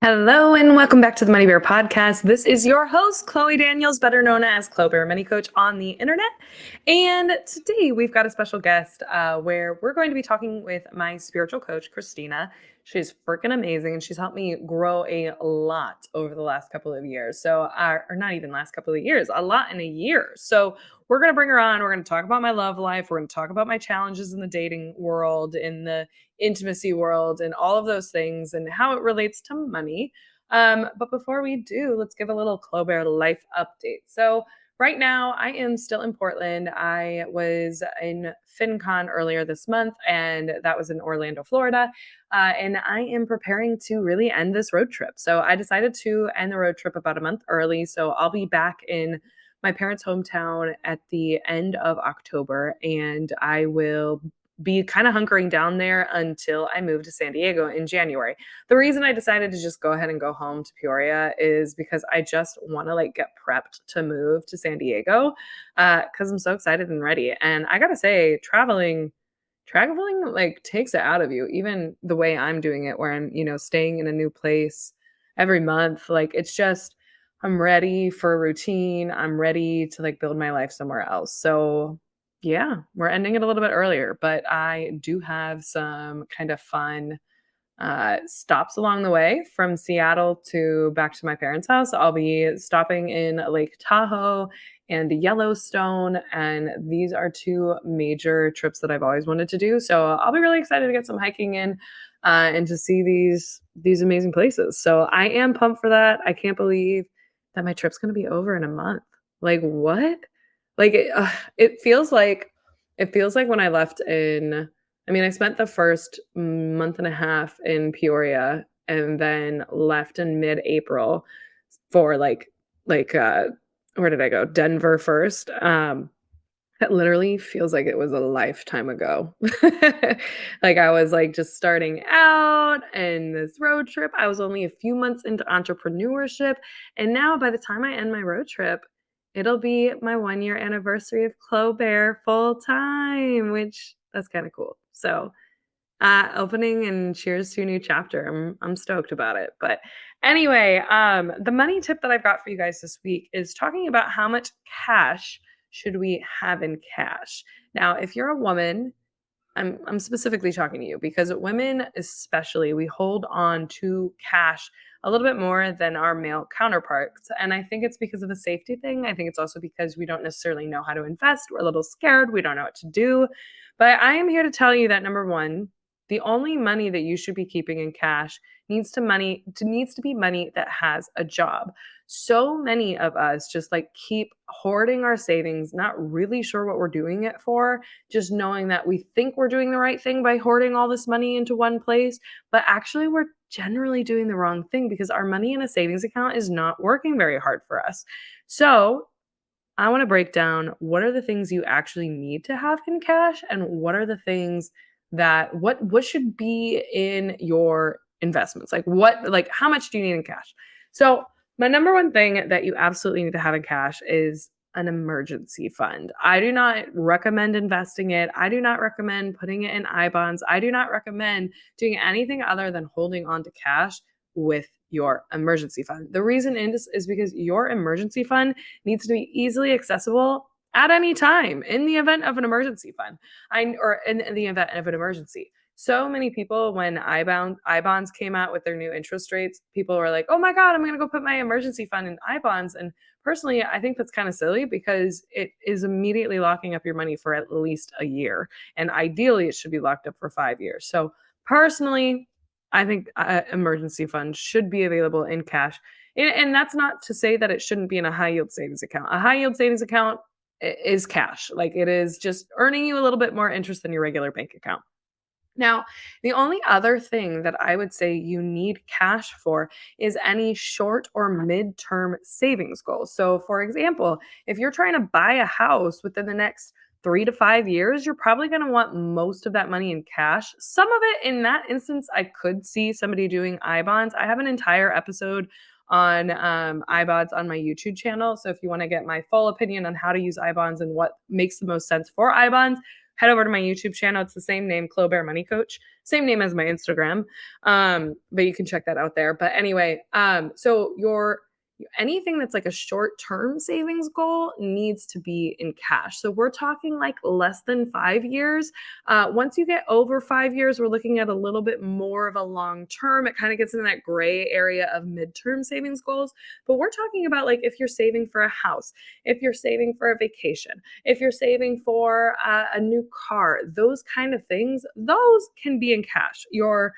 Hello and welcome back to the Money Bear Podcast. This is your host, Chloe Daniels, better known as Chloe Bear Money Coach on the internet. And today we've got a special guest where we're going to be talking with my spiritual coach, Christina. She's freaking amazing and she's helped me grow a lot over the last couple of years. Or not even last couple of years, a lot in a year. So we're going to bring her on. We're going to talk about my love life. We're going to talk about my challenges in the dating world, in the intimacy world, and all of those things and how it relates to money. But before we do, let's give a little Clobear life update. So right now, I am still in Portland. I was in FinCon earlier this month, and that was in Orlando, Florida. And I am preparing to really end this road trip. So I decided to end the road trip about a month early. So I'll be back in my parents' hometown at the end of October, and I will be kind of hunkering down there until I move to San Diego in January. The reason I decided to just go ahead and go home to Peoria is because I just want to get prepped to move to San Diego because I'm so excited and ready. And I gotta say, traveling takes it out of you. Even the way I'm doing it, where I'm staying in a new place every month, it's just I'm ready for a routine. I'm ready to build my life somewhere else. So yeah, we're ending it a little bit earlier, but I do have some kind of fun stops along the way from Seattle to back to my parents' house. I'll be stopping in Lake Tahoe and Yellowstone, and these are two major trips that I've always wanted to do. So I'll be really excited to get some hiking in and to see these amazing places. So I am pumped for that. I can't believe that my trip's going to be over in a month. What? It feels like when I left in I mean, I spent the first month and a half in Peoria and then left in mid-April for where did I go? Denver first. That literally feels like it was a lifetime ago. I was just starting out and this road trip. I was only a few months into entrepreneurship. And now by the time I end my road trip, it'll be my 1 year anniversary of Clobear full time, which that's kind of cool. So opening and cheers to a new chapter. I'm stoked about it. But anyway, the money tip that I've got for you guys this week is talking about how much cash should we have in cash. Now, if you're a woman, I'm specifically talking to you because women especially we hold on to cash a little bit more than our male counterparts. And I think it's because of a safety thing. I think it's also because we don't necessarily know how to invest. We're a little scared. We don't know what to do. But I am here to tell you that number one, the only money that you should be keeping in cash needs to be money that has a job. So many of us just keep hoarding our savings, not really sure what we're doing it for, just knowing that we think we're doing the right thing by hoarding all this money into one place, but actually we're generally doing the wrong thing because our money in a savings account is not working very hard for us. So, I want to break down what are the things you actually need to have in cash and what are the things that what should be in your investments. How much do you need in cash? So, my number one thing that you absolutely need to have in cash is an emergency fund. I do not recommend investing it. I do not recommend putting it in I bonds. I do not recommend doing anything other than holding on to cash with your emergency fund. The reason is because your emergency fund needs to be easily accessible at any time in the event of an emergency fund. Or in the event of an emergency. So many people, when I bonds came out with their new interest rates, people were like, "Oh my God, I'm going to go put my emergency fund in I bonds." And personally, I think that's kind of silly because it is immediately locking up your money for at least a year, and ideally, it should be locked up for 5 years. So personally, I think emergency fund should be available in cash. And that's not to say that it shouldn't be in a high yield savings account. A high yield savings account is cash. It is just earning you a little bit more interest than your regular bank account. Now, the only other thing that I would say you need cash for is any short or mid-term savings goals. So, for example, if you're trying to buy a house within the next 3 to 5 years, you're probably going to want most of that money in cash. Some of it in that instance, I could see somebody doing I bonds. I have an entire episode on I bonds on my YouTube channel. So, if you want to get my full opinion on how to use I bonds and what makes the most sense for I bonds, head over to my YouTube channel. It's the same name, Chloe Bear Money Coach, same name as my Instagram. But you can check that out there. But anyway, so your anything that's like a short-term savings goal needs to be in cash. So we're talking like less than 5 years. Once you get over 5 years, we're looking at a little bit more of a long term. It kind of gets in that gray area of midterm savings goals. But we're talking about like if you're saving for a house, if you're saving for a vacation, if you're saving for a new car, those kind of things, those can be in cash. Your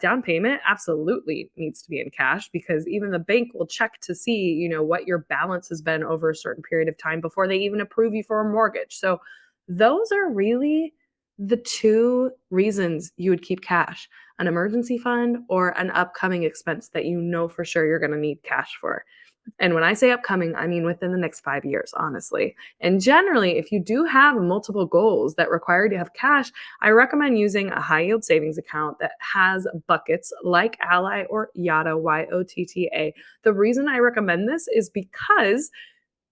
down payment absolutely needs to be in cash because even the bank will check to see, what your balance has been over a certain period of time before they even approve you for a mortgage. So those are really the two reasons you would keep cash: an emergency fund or an upcoming expense that you know for sure you're going to need cash for. And when I say upcoming, I mean within the next 5 years, honestly. And generally, if you do have multiple goals that require you to have cash, I recommend using a high yield savings account that has buckets like Ally or Yotta, YOTTA. The reason I recommend this is because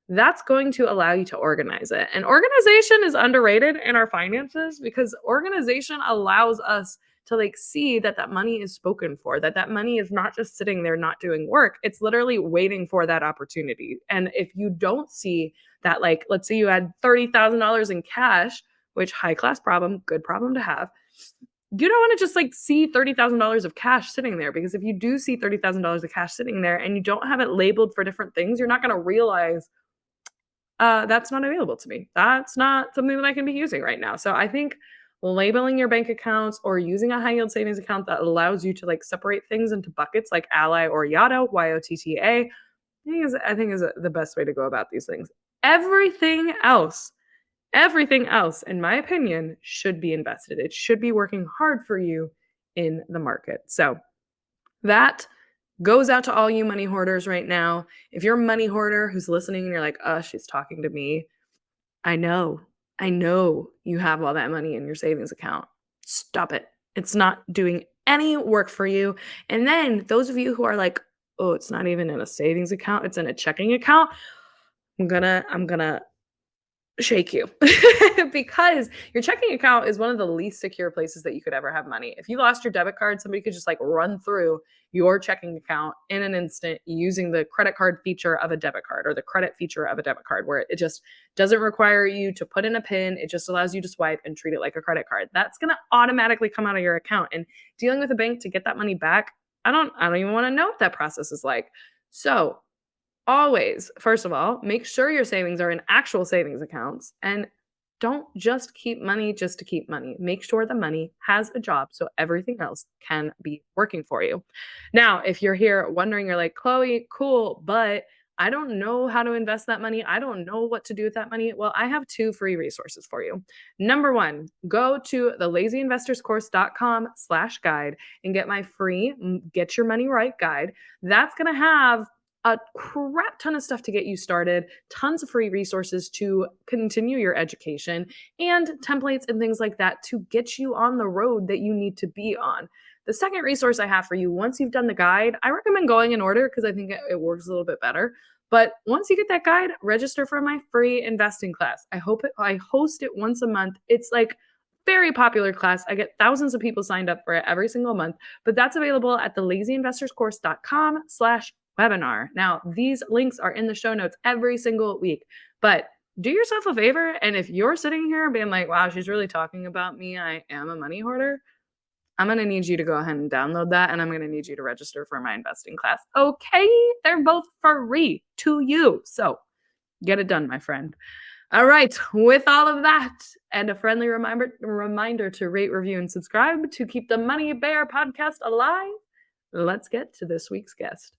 that's going to allow you to organize it. And organization is underrated in our finances because organization allows us to like see that that money is spoken for, that that money is not just sitting there not doing work. It's literally waiting for that opportunity. And if you don't see that, like, let's say you had $30,000 in cash, which high class problem, good problem to have. You don't want to just like see $30,000 of cash sitting there because if you do see $30,000 of cash sitting there and you don't have it labeled for different things, you're not going to realize that's not available to me. That's not something that I can be using right now. So I think labeling your bank accounts or using a high yield savings account that allows you to like separate things into buckets like Ally or Yotta, YOTTA, I think is the best way to go about these things. Everything else, everything else, in my opinion, should be invested. It should be working hard for you in the market. So that goes out to all you money hoarders right now. If you're a money hoarder who's listening and you're like, oh, she's talking to me, I know, I know you have all that money in your savings account. Stop it. It's not doing any work for you. And then those of you who are like, oh, it's not even in a savings account, it's in a checking account. I'm gonna shake you because your checking account is one of the least secure places that you could ever have money. If you lost your debit card, somebody could just like run through your checking account in an instant using the credit card feature of a debit card or the credit feature of a debit card, where it just doesn't require you to put in a pin. It just allows you to swipe and treat it like a credit card. That's going to automatically come out of your account. And dealing with a bank to get that money back, I don't even want to know what that process is like. So always, first of all, make sure your savings are in actual savings accounts and don't just keep money just to keep money. Make sure the money has a job so everything else can be working for you. Now, if you're here wondering, you're like, Chloe, cool, but I don't know how to invest that money. I don't know what to do with that money. Well, I have two free resources for you. Number one, go to the lazyinvestorscourse.com/guide and get my free Get Your Money Right guide. That's going to have a crap ton of stuff to get you started, tons of free resources to continue your education, and templates and things like that to get you on the road that you need to be on. The second resource I have for you, once you've done the guide, I recommend going in order because I think it works a little bit better. But once you get that guide, register for my free investing class. I host it once a month. It's like very popular class. I get thousands of people signed up for it every single month, but that's available at the lazyinvestorscourse.com/webinar. Now, these links are in the show notes every single week, but do yourself a favor. And if you're sitting here being like, wow, she's really talking about me, I am a money hoarder, I'm going to need you to go ahead and download that. And I'm going to need you to register for my investing class. Okay. They're both free to you. So get it done, my friend. All right. With all of that and a friendly reminder to rate, review, and subscribe to keep the Money Bear podcast alive, let's get to this week's guest.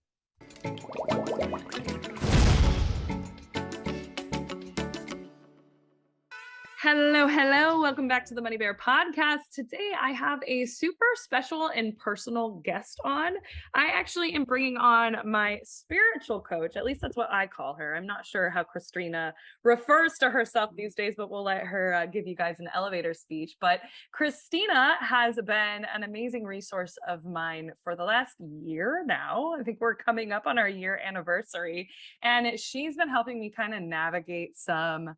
Hello, hello. Welcome back to the Money Bear podcast. Today I have a super special and personal guest on. I actually am bringing on my spiritual coach. At least that's what I call her. I'm not sure how Christina refers to herself these days, but we'll let her give you guys an elevator speech. But Christina has been an amazing resource of mine for the last year now. I think we're coming up on our year anniversary, and she's been helping me kind of navigate some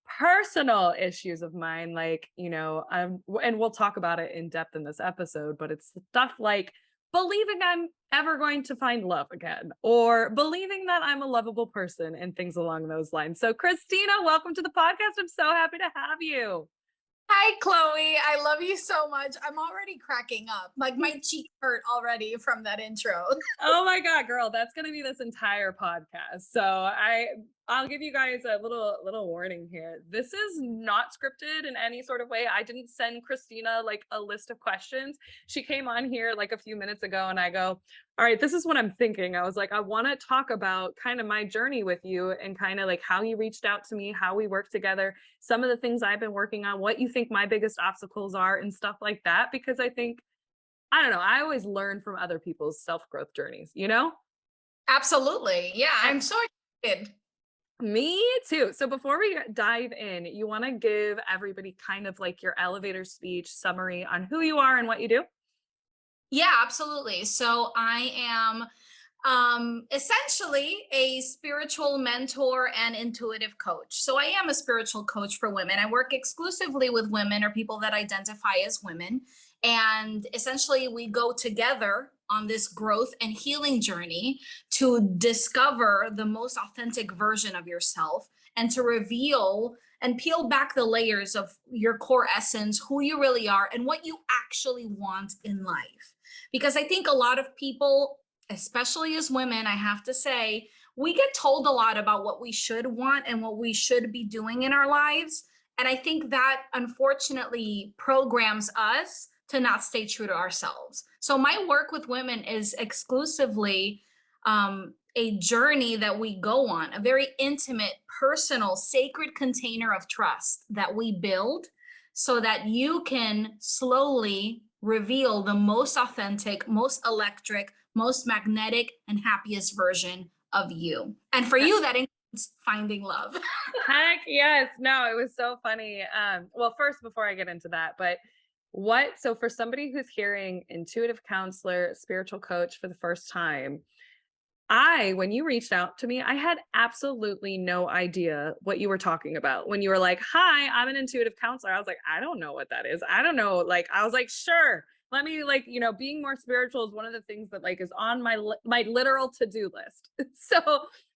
personal issues of mine, like, and we'll talk about it in depth in this episode, but it's stuff like believing I'm ever going to find love again, or believing that I'm a lovable person and things along those lines. So, Christina, welcome to the podcast. I'm so happy to have you. Hi, Chloe. I love you so much. I'm already cracking up. Like my cheek hurt already from that intro. Oh my God, girl, that's gonna be this entire podcast. So I'll give you guys a little warning here. This is not scripted in any sort of way. I didn't send Christina like a list of questions. She came on here like a few minutes ago and I go, all right, this is what I'm thinking. I was like, I want to talk about kind of my journey with you and kind of like how you reached out to me, how we work together, some of the things I've been working on, what you think my biggest obstacles are and stuff like that. Because I don't know, I always learn from other people's self-growth journeys, you know? Absolutely. Yeah, And I'm so excited. me too. So before we dive in, you want to give everybody kind of like your elevator speech summary on who you are and what you do? Yeah, absolutely. So I am essentially a spiritual mentor and intuitive coach. So I am a spiritual coach for women. I work exclusively with women or people that identify as women. And essentially, we go together on this growth and healing journey to discover the most authentic version of yourself and to reveal and peel back the layers of your core essence, who you really are, and what you actually want in life. Because I think a lot of people, especially as women, I have to say, we get told a lot about what we should want and what we should be doing in our lives. And I think that unfortunately programs us to not stay true to ourselves. So my work with women is exclusively a journey that we go on, a very intimate, personal, sacred container of trust that we build so that you can slowly reveal the most authentic, most electric, most magnetic, and happiest version of you. And for you, that includes finding love. Heck yes. No, it was so funny. Well, first, before I get into that, but so for somebody who's hearing intuitive counselor, spiritual coach for the first time, when you reached out to me, I had absolutely no idea what you were talking about. When you were like, hi, I'm an intuitive counselor, I was like, I don't know what that is. I don't know. Like, I was like, sure. Let me like, being more spiritual is one of the things that like is on my literal to-do list. So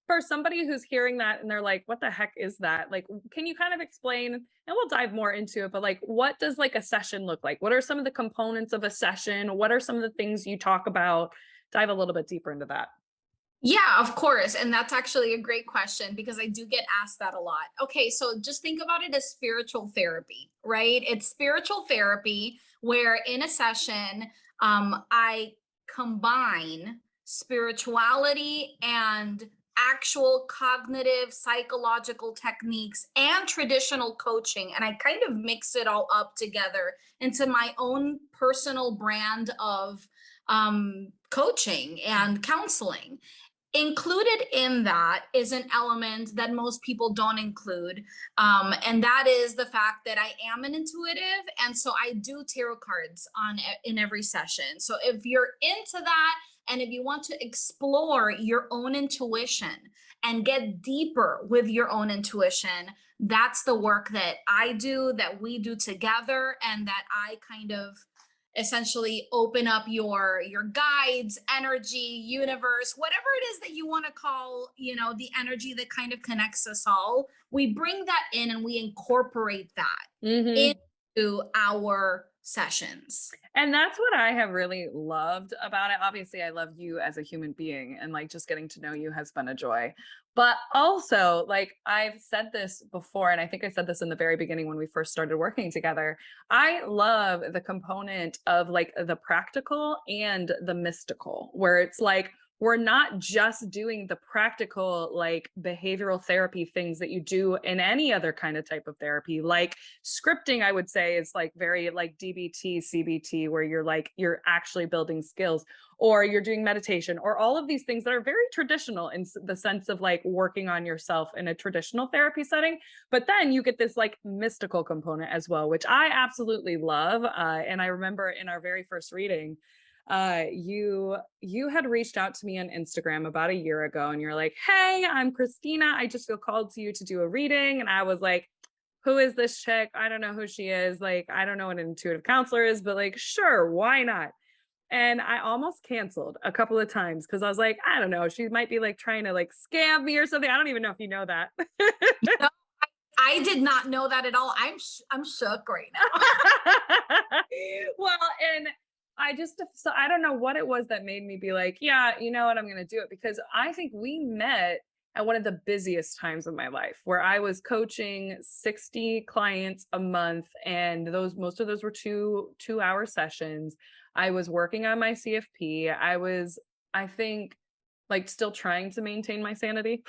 for somebody who's hearing that and they're like, what the heck is that? Like, can you kind of explain, and we'll dive more into it, but like, what does like a session look like? What are some of the components of a session? What are some of the things you talk about? Dive a little bit deeper into that. Yeah, of course. And that's actually a great question because I do get asked that a lot. Okay, so just think about it as spiritual therapy, right? It's spiritual therapy where in a session, I combine spirituality and actual cognitive psychological techniques and traditional coaching. And I kind of mix it all up together into my own personal brand of coaching and counseling. Included in that is an element that most people don't include, and that is the fact that I am an intuitive, and so I do tarot cards in every session. So if you're into that, and if you want to explore your own intuition and get deeper with your own intuition, that's the work that I do, that we do together, and that I kind of essentially open up your guides, energy, universe, whatever it is that you want to call, the energy that kind of connects us all. We bring that in and we incorporate that Mhm. into our sessions. And that's what I have really loved about it. Obviously, I love you as a human being, and like just getting to know you has been a joy. But also, like I've said this before, and I think I said this in the very beginning when we first started working together. I love the component of like the practical and the mystical, where it's like we're not just doing the practical, like behavioral therapy things that you do in any other kind of type of therapy, like scripting. I would say is like very like DBT, CBT, where you're actually building skills, or you're doing meditation, or all of these things that are very traditional in the sense of like working on yourself in a traditional therapy setting. But then you get this like mystical component as well, which I absolutely love. And I remember in our very first reading, you had reached out to me on Instagram about a year ago, and you're like, hey, I'm Christina, I just feel called to you to do a reading. And I was like, who is this chick? I don't know who she is. Like, I don't know what an intuitive counselor is, but like, sure, why not? And I almost canceled a couple of times because I was like, I don't know, she might be like trying to like scam me or something. I don't even know if you know that. No, I did not know that at all. I'm shook right now. Well, and I just, so I don't know what it was that made me be like, yeah, you know what, I'm going to do it, because I think we met at one of the busiest times of my life where I was coaching 60 clients a month, and those, most of those were 2 hour sessions. I was working on my CFP. I was, I think, like still trying to maintain my sanity.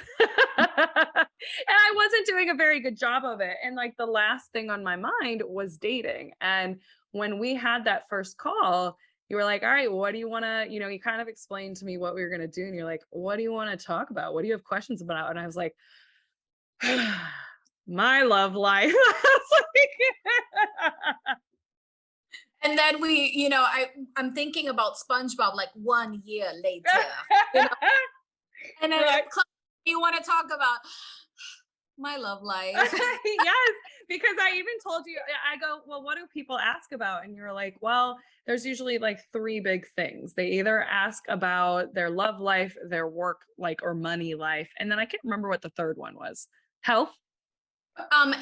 And I wasn't doing a very good job of it. And like the last thing on my mind was dating. And when we had that first call, you were like, all right, what do you want to, you kind of explained to me what we were going to do. And you're like, what do you want to talk about? What do you have questions about? And I was like, my love life. I was like, And then I'm thinking about SpongeBob like 1 year later. You know, and then right. you want to talk about my love life. Yes, because I even told you, I go, well, what do people ask about? And you're like, well, there's usually like three big things. They either ask about their love life, their work, like, or money life. And then I can't remember what the third one was. Health.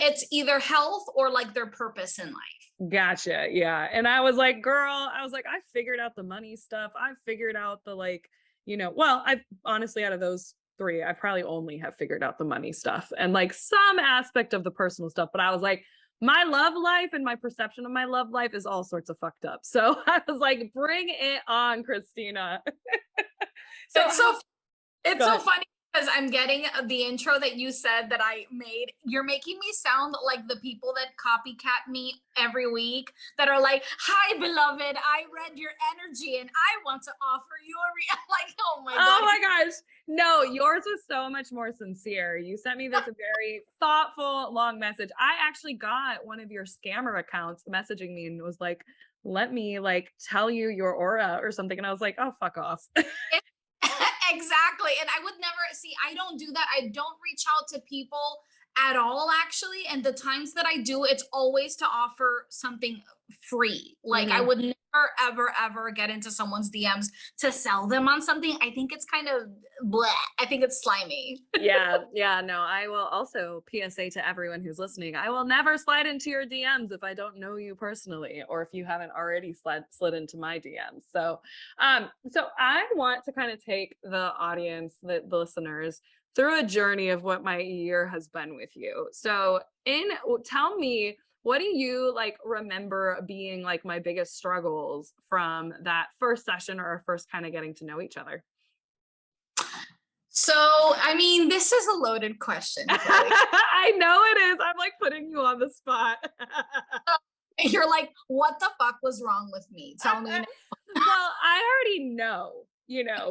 It's either health or like their purpose in life. Gotcha. Yeah. And I was like, girl, I was like, I figured out the money stuff. I figured out the like, well, I honestly, out of those three, I probably only have figured out the money stuff and like some aspect of the personal stuff. But I was like, my love life and my perception of my love life is all sorts of fucked up. So I was like, bring it on, Christina. So It's go so ahead. funny because I'm getting the intro that you said that I made. You're making me sound like the people that copycat me every week that are like, "Hi, beloved, I read your energy and I want to offer you a like, oh my Oh god." my gosh. No, yours was so much more sincere. You sent me this very thoughtful, long message. I actually got one of your scammer accounts messaging me and was like, let me like tell you your aura or something. And I was like, oh, fuck off. Exactly. And I would never see, I don't do that. I don't reach out to people at all, actually. And the times that I do, it's always to offer something free. Like I Mhm. would never, ever, ever get into someone's DMs to sell them on something. I think it's kind of bleh. I think it's slimy. Yeah, yeah, no, I will also PSA to everyone who's listening. I will never slide into your DMs if I don't know you personally or if you haven't already slid into my DMs. So I want to kind of take the audience, the listeners through a journey of what my year has been with you. So tell me, what do you like remember being like my biggest struggles from that first session or first kind of getting to know each other? So, I mean, this is a loaded question, Chloe. I know it is. I'm like putting you on the spot. You're like, what the fuck was wrong with me? Tell me now. Well, I already know,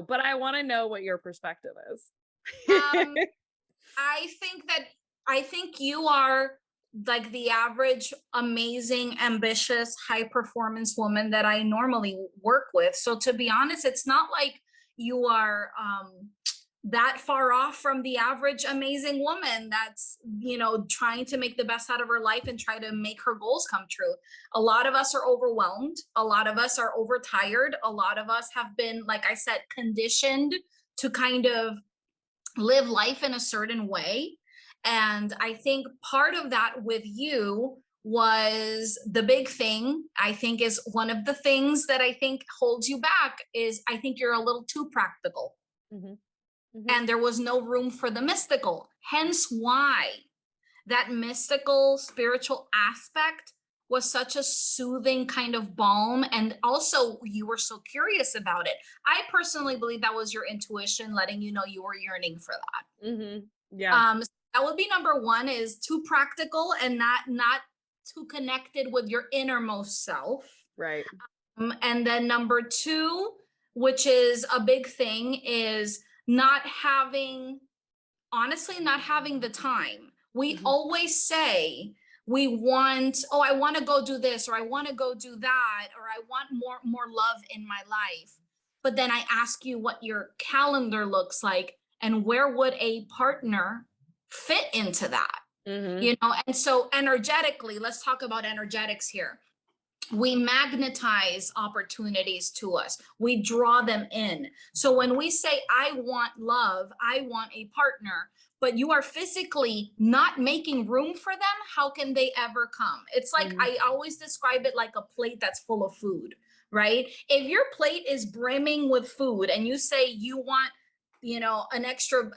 but I want to know what your perspective is. Um, I think you are like the average amazing, ambitious, high performance woman that I normally work with. So to be honest, it's not like you are that far off from the average amazing woman that's, trying to make the best out of her life and try to make her goals come true. A lot of us are overwhelmed. A lot of us are overtired. A lot of us have been, like I said, conditioned to kind of live life in a certain way. And I think part of that with you was the big thing. I think is one of the things that I think holds you back is I think you're a little too practical. Mhm, mhm, And there was no room for the mystical. Hence why that mystical spiritual aspect was such a soothing kind of balm. And also, you were so curious about it. I personally believe that was your intuition letting you know you were yearning for that. mhm. Yeah, So that would be number one, is too practical and not too connected with your innermost self. right. And then number two, which is a big thing, is not having, honestly, not having the time. We Mhm. always say we want, oh, I want to go do this, or I want to go do that, or I want more love in my life. But then I ask you what your calendar looks like and where would a partner fit into that? Mhm. you know? And so energetically, let's talk about energetics here. We magnetize opportunities to us, we draw them in. So when we say, I want love, I want a partner, but you are physically not making room for them, how can they ever come? It's like, Mhm. I always describe it like a plate that's full of food, right? If your plate is brimming with food and you say you want, you know, an extra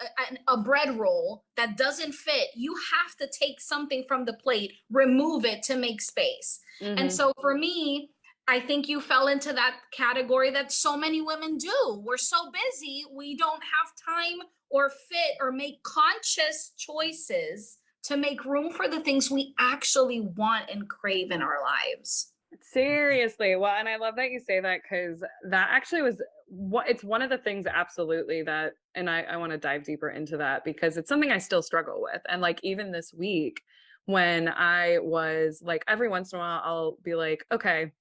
a bread roll that doesn't fit, you have to take something from the plate, remove it to make space. And Mhm. so for me, I think you fell into that category that so many women do. We're so busy, we don't have time or fit or make conscious choices to make room for the things we actually want and crave in our lives. Seriously. Well, and I love that you say that because that actually was what it's one of the things absolutely that, and I want to dive deeper into that because it's something I still struggle with. And like even this week, when I was like, every once in a while, I'll be like, okay,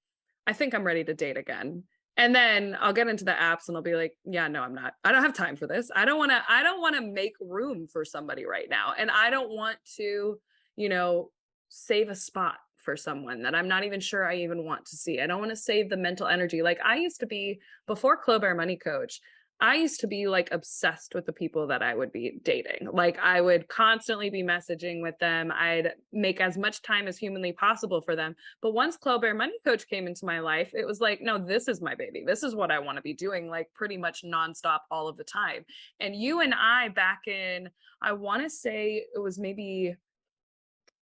I think I'm ready to date again. And then I'll get into the apps and I'll be like, yeah, no, I'm not. I don't have time for this. I don't want to make room for somebody right now. And I don't want to, you know, save a spot for someone that I'm not even sure I even want to see. I don't want to save the mental energy. Like I used to be before Clover Money Coach, I used to be like obsessed with the people that I would be dating. Like I would constantly be messaging with them. I'd make as much time as humanly possible for them. But once Club Bear Money Coach came into my life, it was like, no, this is my baby. This is what I want to be doing, like pretty much nonstop all of the time. And you and I back in, I want to say it was maybe,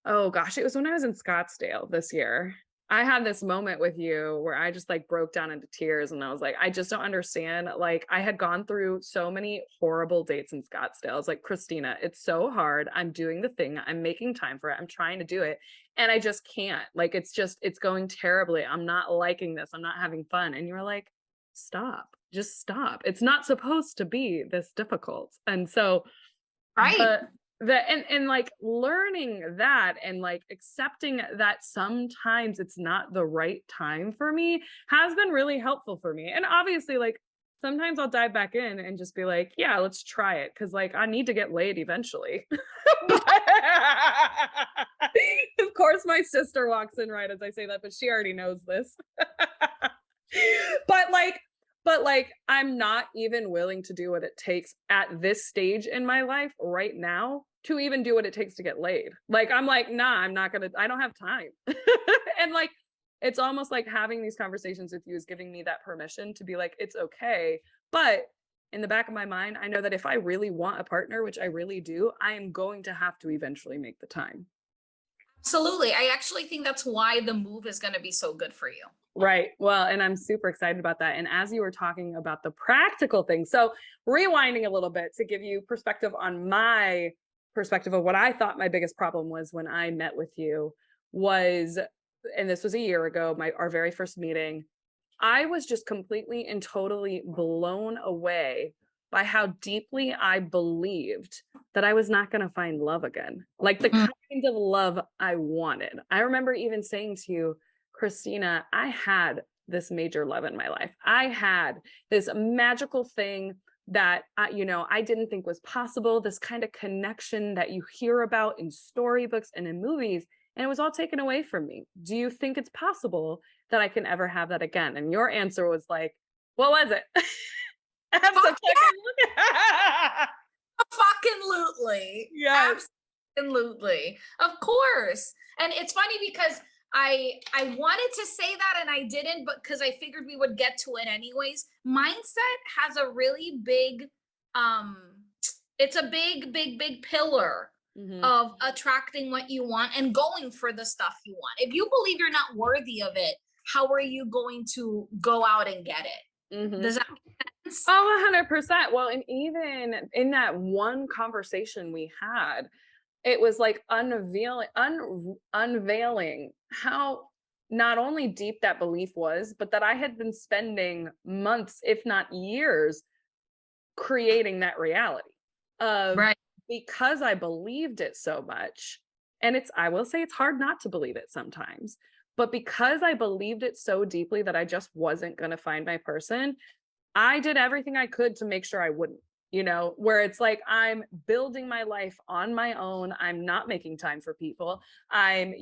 oh gosh, it was when I was in Scottsdale this year. I had this moment with you where I just like broke down into tears and I was like, I just don't understand. Like, I had gone through so many horrible dates in Scottsdale. I was like, Christina, it's so hard. I'm doing the thing, I'm making time for it, I'm trying to do it. And I just can't. Like, it's just, it's going terribly. I'm not liking this. I'm not having fun. And you were like, stop, just stop. It's not supposed to be this difficult. And so, Right. the and like learning that and like accepting that sometimes it's not the right time for me has been really helpful for me. And obviously like sometimes I'll dive back in and just be like, yeah, let's try it cuz like I need to get laid eventually. Of course my sister walks in right as I say that, but she already knows this. But like I'm not even willing to do what it takes at this stage in my life right now to even do what it takes to get laid. Like I'm like, nah, I'm not gonna, I don't have time. And like it's almost like having these conversations with you is giving me that permission to be like, it's okay. But in the back of my mind, I know that if I really want a partner, which I really do, I am going to have to eventually make the time. Absolutely. I actually think that's why the move is going to be so good for you. Right. Well, and I'm super excited about that. And as you were talking about the practical things, so rewinding a little bit to give you perspective on my perspective of what I thought my biggest problem was when I met with you was, and this was a year ago, my our very first meeting. I was just completely and totally blown away by how deeply I believed that I was not going to find love again. Like the Mm. kind of love I wanted. I remember even saying to you, Christina, I had this major love in my life. I had this magical thing that I didn't think was possible, this kind of connection that you hear about in storybooks and in movies, and it was all taken away from me. Do you think it's possible that I can ever have that again? And your answer was like, what was it? Fuck Absolutely. fucking lootly. Yes. Absolutely. Of course. And it's funny because I wanted to say that and I didn't, but because I figured we would get to it anyways. Mindset has a really big um it's a big pillar Hmm. of attracting what you want and going for the stuff you want. If you believe you're not worthy of it, how are you going to go out and get it? Hmm. Does that make sense? Oh, 100%. Well, and even in that one conversation we had, it was like unveiling how not only deep that belief was, but that I had been spending months, if not years, creating that reality of Right. because I believed it so much. And I will say it's hard not to believe it sometimes, but because I believed it so deeply that I just wasn't going to find my person, I did everything I could to make sure I wouldn't. where it's like I'm building my life on my own. I'm not making time for people. I'm,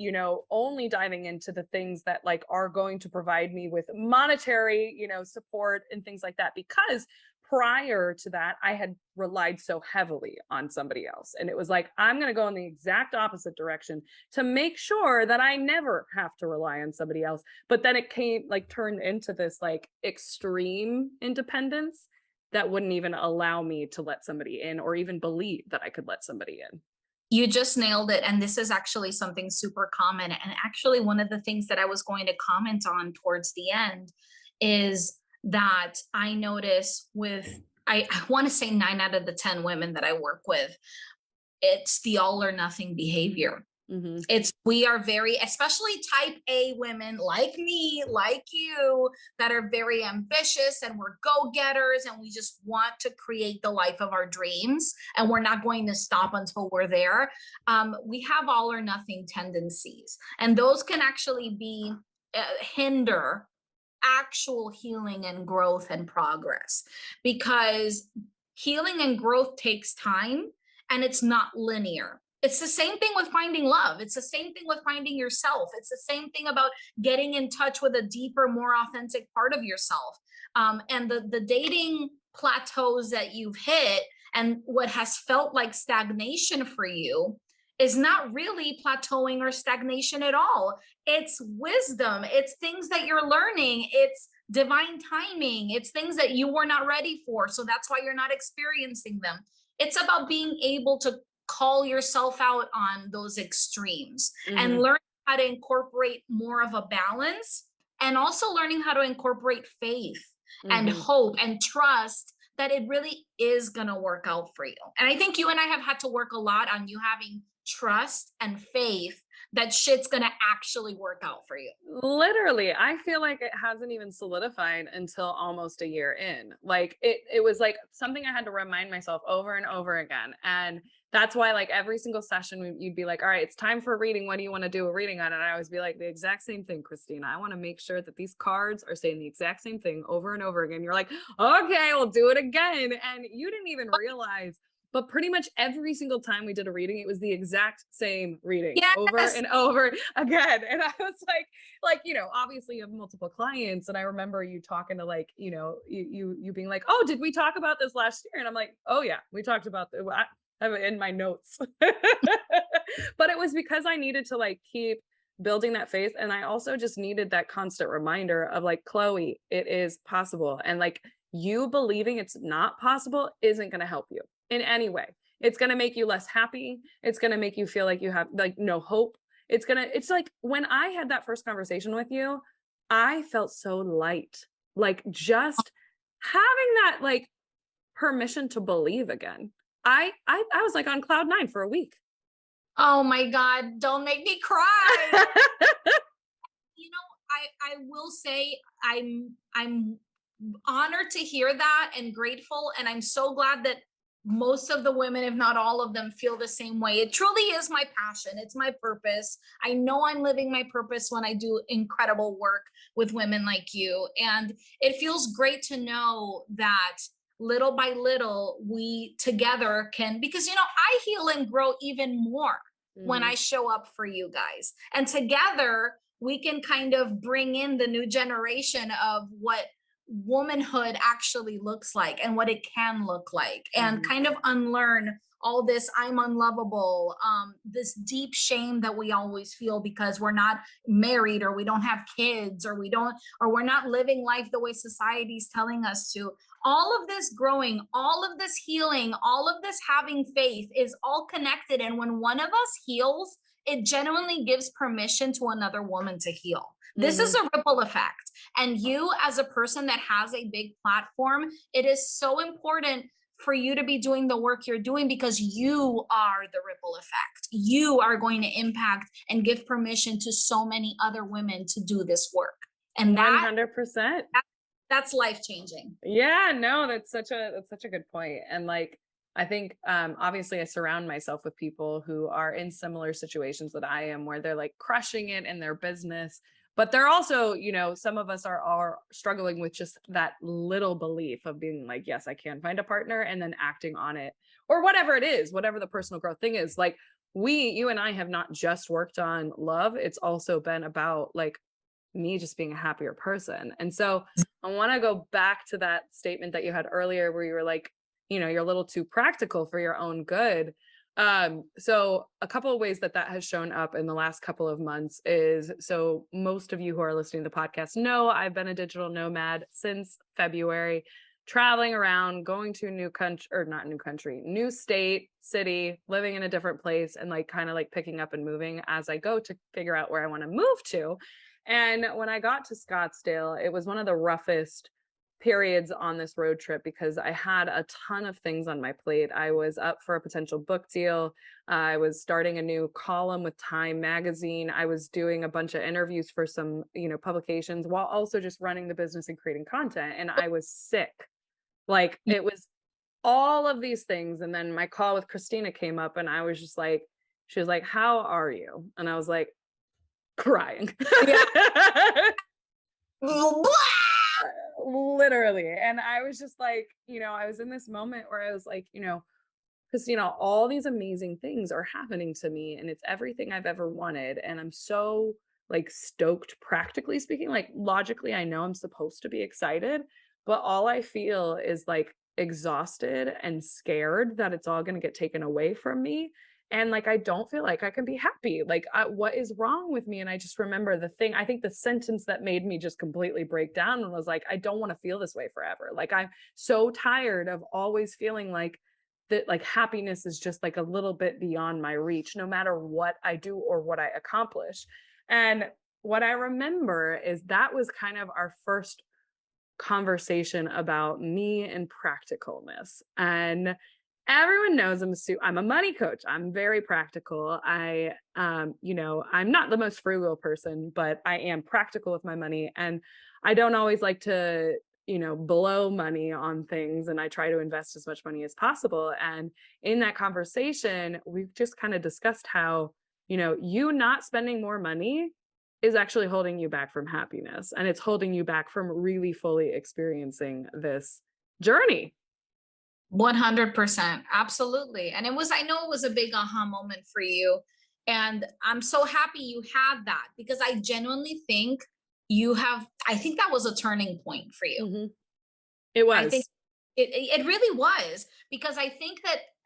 only diving into the things that like are going to provide me with monetary, support and things like that. Because prior to that, I had relied so heavily on somebody else. And it was like, I'm going to go in the exact opposite direction to make sure that I never have to rely on somebody else. But then it came like turned into this like extreme independence that wouldn't even allow me to let somebody in or even believe that I could let somebody in. You just nailed it. And this is actually something super common. And actually, one of the things that I was going to comment on towards the end is that I notice with, I want to say 9 out of the 10 women that I work with, it's the all or nothing behavior. Mhm. It's we are very, especially type A women like me, like you, that are very ambitious and we're go-getters and we just want to create the life of our dreams and we're not going to stop until we're there. We have all or nothing tendencies, and those can actually be hinder actual healing and growth and progress, because healing and growth takes time and it's not linear. It's the same thing with finding love. It's the same thing with finding yourself. It's the same thing about getting in touch with a deeper, more authentic part of yourself. And the dating plateaus that you've hit and what has felt like stagnation for you is not really plateauing or stagnation at all. It's wisdom. It's things that you're learning. It's divine timing. It's things that you were not ready for. So that's why you're not experiencing them. It's about being able to call yourself out on those extremes and Mhm. learn how to incorporate more of a balance, and also learning how to incorporate faith and Mhm. hope and trust that it really is going to work out for you. And I think you and I have had to work a lot on you having trust and faith that shit's going to actually work out for you. Literally, I feel like it hasn't even solidified until almost a year in. Like it was like something I had to remind myself over and over again. And that's why like every single session you'd be like, "All right, it's time for reading. What do you want to do a reading on?" And I always be like the exact same thing, Christina. I want to make sure that these cards are saying the exact same thing over and over again. You're like, "Okay, we'll do it again." And you didn't even realize, but pretty much every single time we did a reading, it was the exact same reading over Yes. and over again. And I was like, obviously you have multiple clients. And I remember you talking to like, you being like, "Oh, did we talk about this last year?" And I'm like, "Oh yeah, we talked about I have it in my notes." But it was because I needed to like keep building that faith. And I also just needed that constant reminder of like, Chloe, it is possible. And like you believing it's not possible isn't going to help you in any way. It's going to make you less happy. It's going to make you feel like you have like no hope. It's like when I had that first conversation with you, I felt so light. Like just having that like permission to believe again. I was like on cloud 9 for a week. Oh my God. Don't make me cry. You know, I will say I'm honored to hear that and grateful, and I'm so glad that most of the women, if not all of them, feel the same way. It truly is my passion. It's my purpose. I know I'm living my purpose when I do incredible work with women like you. And it feels great to know that little by little we together can, because I heal and grow even more when Mhm. I show up for you guys. And together we can kind of bring in the new generation of what womanhood actually looks like and what it can look like, and Mhm. kind of unlearn all this I'm unlovable, this deep shame that we always feel because we're not married, or we don't have kids, or we're not living life the way society's telling us to. All of this growing, all of this healing, all of this having faith is all connected, and when one of us heals, it genuinely gives permission to another woman to heal. This is Mhm. a ripple effect. And you, as a person that has a big platform, it is so important for you to be doing the work you're doing, because you are the ripple effect. You are going to impact and give permission to so many other women to do this work. And that, 100%. that's life changing. Yeah, no, that's such a good point. And like I think obviously I surround myself with people who are in similar situations that I am where they're like crushing it in their business, But they're also, some of us are struggling with just that little belief of being like, yes, I can find a partner, and then acting on it, or whatever it is, whatever the personal growth thing is. Like, you and I have not just worked on love. It's also been about like me just being a happier person. And so I want to go back to that statement that you had earlier where you were like, you're a little too practical for your own good. So a couple of ways that has shown up in the last couple of months is, so most of you who are listening to the podcast know I've been a digital nomad since February, traveling around, going to a new country, or not new country, new state, city, living in a different place, and like kind of like picking up and moving as I go to figure out where I want to move to. And when I got to Scottsdale, it was one of the roughest periods on this road trip because I had a ton of things on my plate. I was up for a potential book deal. I was starting a new column with Time magazine. I was doing a bunch of interviews for some, publications, while also just running the business and creating content. And I was sick. Like, it was all of these things. And then my call with Christina came up, and I was just like, she was like, "How are you?" And I was like, crying. Yeah. Literally. And I was just like, I was in this moment where I was like, because all these amazing things are happening to me, and it's everything I've ever wanted, and I'm so like stoked, practically speaking. Like, logically I know I'm supposed to be excited, but all I feel is like exhausted and scared that it's all going to get taken away from me. And like, I don't feel like I can be happy. Like, what is wrong with me? And I just remember I think the sentence that made me just completely break down and was like, I don't want to feel this way forever. Like, I'm so tired of always feeling like that, like happiness is just like a little bit beyond my reach, no matter what I do or what I accomplish. And what I remember is that was kind of our first conversation about me and practicalness. And everyone knows I'm a money coach. I'm very practical. I'm not the most frugal person, but I am practical with my money. And I don't always like to, blow money on things. And I try to invest as much money as possible. And in that conversation, we've just kind of discussed how, you not spending more money is actually holding you back from happiness. And it's holding you back from really fully experiencing this journey. 100%. Absolutely. And I know it was a big aha moment for you. And I'm so happy you had that, because I genuinely think I think that was a turning point for you. Mm-hmm. It I think was. it really was, because I think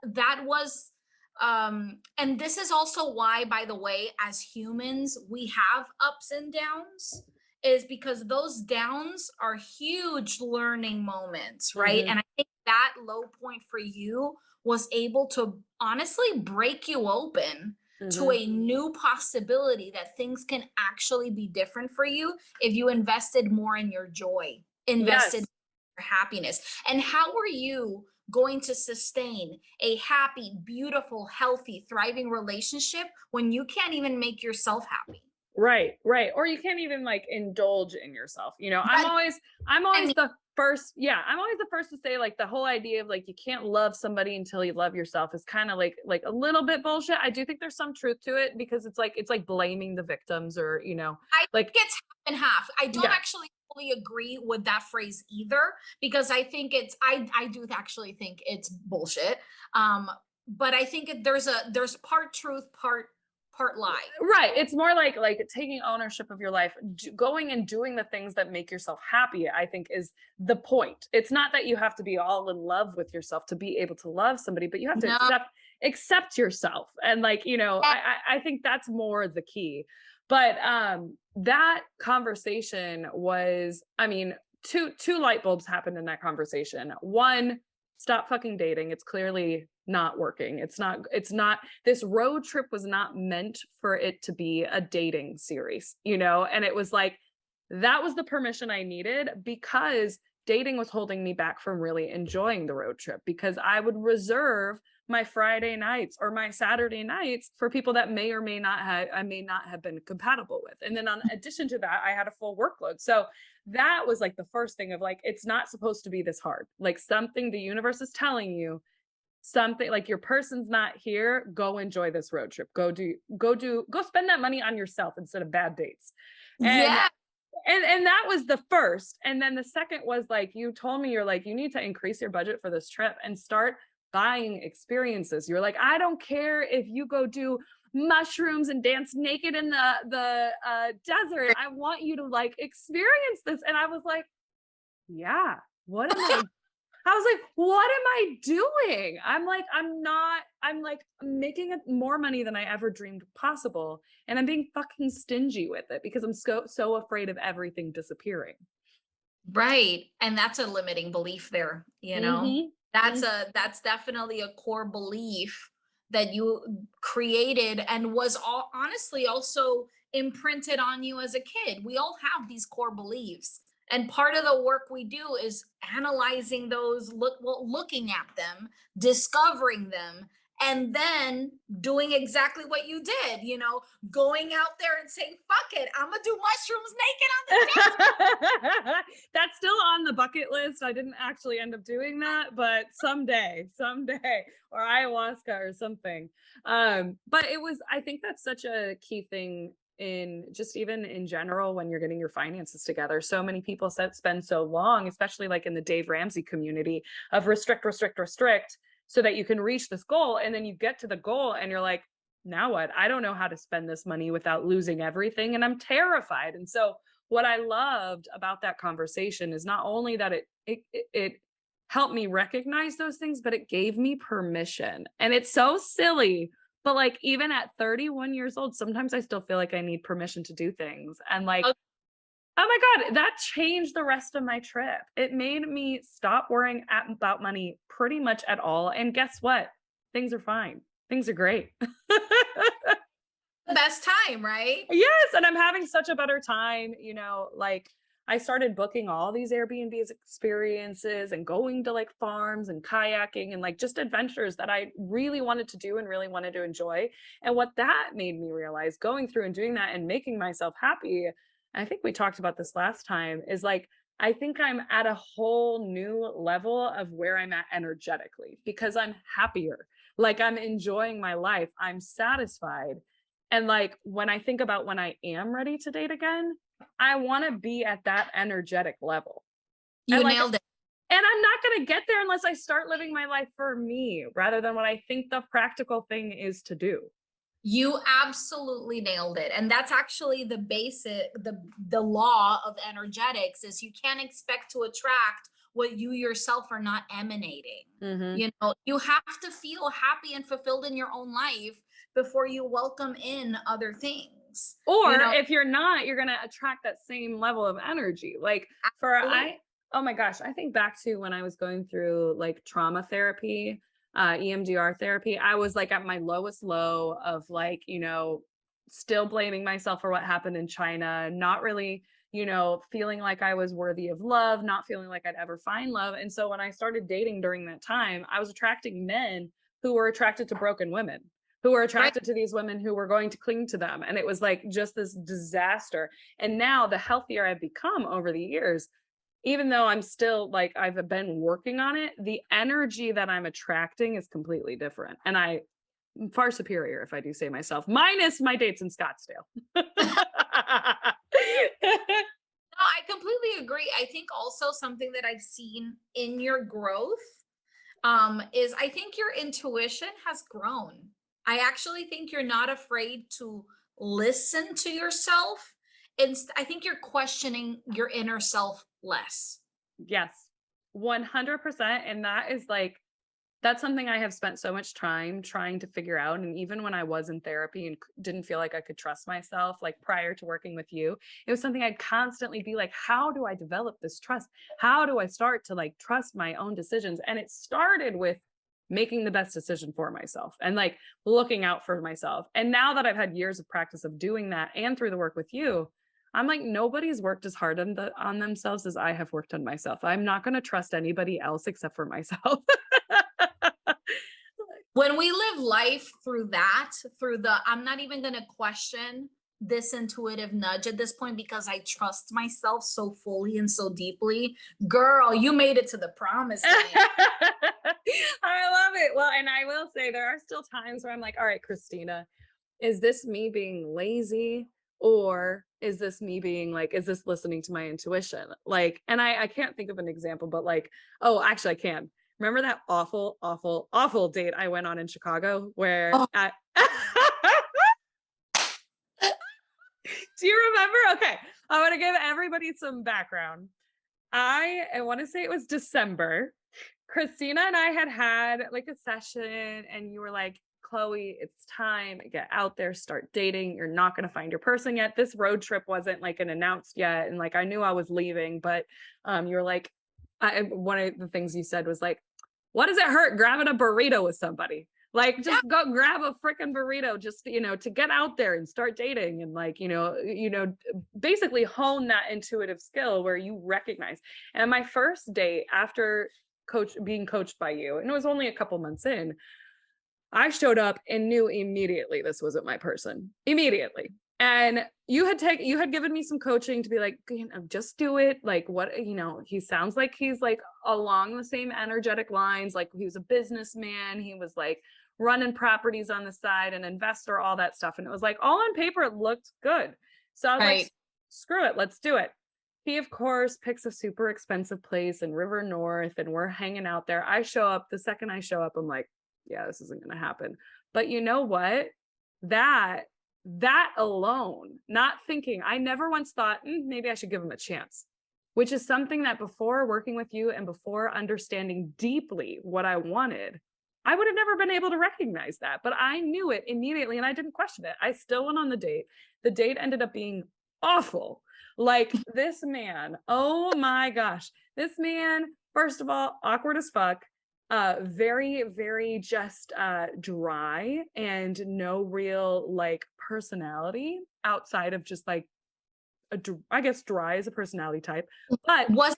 that was, and this is also why, by the way, as humans, we have ups and downs, is because those downs are huge learning moments, right? Mm-hmm. And I think that low point for you was able to honestly break you open to Mm-hmm. a new possibility that things can actually be different for you if you invested more in your joy, invested Yes. happiness. And how are you going to sustain a happy, beautiful, healthy, thriving relationship when you can't even make yourself happy? Right. Or you can't even like indulge in yourself. I'm That, always I mean, the first, yeah, I'm always the first to say like the whole idea of like you can't love somebody until you love yourself is kind of like a little bit bullshit. I do think there's some truth to it, because it's like blaming the victims, or I like, think it's half and half. I don't yeah. actually fully agree with that phrase either, because I think I do actually think it's bullshit. But I think there's part truth, part lie. Right. It's more like taking ownership of your life, going and doing the things that make yourself happy, I think is the point. It's not that you have to be all in love with yourself to be able to love somebody, but you have to No, accept yourself. And like, I think that's more the key. But that conversation was, I mean, two light bulbs happened in that conversation. One, stop fucking dating. It's clearly not working. It's not, this road trip was not meant for it to be a dating series, and it was like, that was the permission I needed, because dating was holding me back from really enjoying the road trip, because I would reserve my Friday nights or my Saturday nights for people that may or may not have, I may not have been compatible with. And then on addition to that, I had a full workload. So that was like the first thing of like, it's not supposed to be this hard. Like, something the universe is telling you, something like, your person's not here, go enjoy this road trip, go spend that money on yourself instead of bad dates. And Yeah. and that was the first. And then the second was like, you told me, you're like, you need to increase your budget for this trip and start buying experiences. You're like, I don't care if you go do mushrooms and dance naked in the desert. I want you to like experience this. And I was like, yeah, what am I was like, what am I doing? I'm like, I'm like making more money than I ever dreamed possible. And I'm being fucking stingy with it because I'm so afraid of everything disappearing. Right. And that's a limiting belief there, you know? Mm-hmm. That's definitely a core belief that you created and was all honestly also imprinted on you as a kid. We all have these core beliefs. And part of the work we do is analyzing those, looking at them, discovering them, and then doing exactly what you did, going out there and saying, fuck it, I'm gonna do mushrooms naked on the That's still on the bucket list. I didn't actually end up doing that, but someday, or ayahuasca or something. But it was, I think that's such a key thing in just even in general when you're getting your finances together. So many people spend so long, especially like in the Dave Ramsey community, of restrict, restrict, restrict, so that you can reach this goal. And then you get to the goal and you're like, now what? I don't know how to spend this money without losing everything. And I'm terrified. And so what I loved about that conversation is not only that it helped me recognize those things, but it gave me permission. And it's so silly, but like even at 31 years old, sometimes I still feel like I need permission to do things. And like, couch. oh my God, that changed the rest of my trip. It made me stop worrying about money pretty much at all. And guess what? Things are fine. Things are great. The best time, right? Yes, and I'm having such a better time, like I started booking all these Airbnbs experiences and going to like farms and kayaking and like just adventures that I really wanted to do and really wanted to enjoy. And what that made me realize going through and doing that and making myself happy, I think we talked about this last time, is like I think I'm at a whole new level of where I'm at energetically because I'm happier. Like I'm enjoying my life. I'm satisfied. And like when I think about when I am ready to date again, I want to be at that energetic level. And You like nailed it. and I'm not going to get there unless I start living my life for me rather than what I think the practical thing is to do. You absolutely nailed it. And that's actually the basic, the law of energetics is you can't expect to attract what you yourself are not emanating. Mhm. You have to feel happy and fulfilled in your own life before you welcome in other things. Or if you're not, you're going to attract that same level of energy. Like for Absolutely. oh my gosh, I think back to when I was going through like trauma therapy, EMDR therapy, I was like at my lowest low of like, still blaming myself for what happened in China, not really, feeling like I was worthy of love, not feeling like I'd ever find love. And so when I started dating during that time, I was attracting men who were attracted to broken women, who were Right. attracted to these women who were going to cling to them. And it was like just this disaster. And now the healthier I've become over the years, even though I'm still like I've been working on it, the energy that I'm attracting is completely different. And I'm far superior, if I do say myself, minus my dates in Scottsdale. No, I completely agree. I think also something that I've seen in your growth is I think your intuition has grown. I actually think you're not afraid to listen to yourself. And I think you're questioning your inner self less. Yes, 100%. And that is like, that's something I have spent so much time trying to figure out. And even when I was in therapy and didn't feel like I could trust myself, like prior to working with you, it was something I'd constantly be like, how do I develop this trust? How do I start to like trust my own decisions? And it started with making the best decision for myself and like looking out for myself. And now that I've had years of practice of doing that and through the work with you, I'm like, nobody's worked as hard on themselves as I have worked on myself. I'm not going to trust anybody else except for myself. When we live life through that, through the, I'm not even going to question this intuitive nudge at this point because I trust myself so fully and so deeply. Girl, you made it to the promised land. I love it. Well, and I will say there are still times where I'm like, all right, Christina, is this me being lazy or is this me being like, is this listening to my intuition? Like, and I can't think of an example, but like, oh, actually I can. Remember that awful, awful, awful date I went on in Chicago where Oh, I do you remember? Okay. I want to give everybody some background. I want to say it was December. Christina and I had like a session, and you were like, Chloe, it's time. Get out there, start dating. You're not going to find your person yet. This road trip wasn't like an announced yet. And like, I knew I was leaving, but you were like, one of the things you said was like, what does it hurt grabbing a burrito with somebody? Like, yeah, just go grab a freaking burrito, just, to get out there and start dating and like, basically hone that intuitive skill where you recognize. And my first date after being coached by you, and it was only a couple months in, I showed up and knew immediately this wasn't my person. Immediately. And you had given me some coaching to be like, just do it. Like, what, he sounds like he's like along the same energetic lines. Like, he was a businessman. He was like running properties on the side, an investor, all that stuff. And it was like, all on paper, it looked good. So I was like, right. screw it, let's do it. He, of course, picks a super expensive place in River North, and we're hanging out there. I show up. The second I show up, I'm like, yeah, this isn't going to happen. But you know what? That alone, not thinking, I never once thought, maybe I should give him a chance, which is something that before working with you and before understanding deeply what I wanted, I would have never been able to recognize that. But I knew it immediately and I didn't question it. I still went on the date. The date ended up being awful. Like, this man, oh my gosh, this man, first of all, awkward as fuck, very, very just dry, and no real like personality outside of just like I guess dry as a personality type. But Was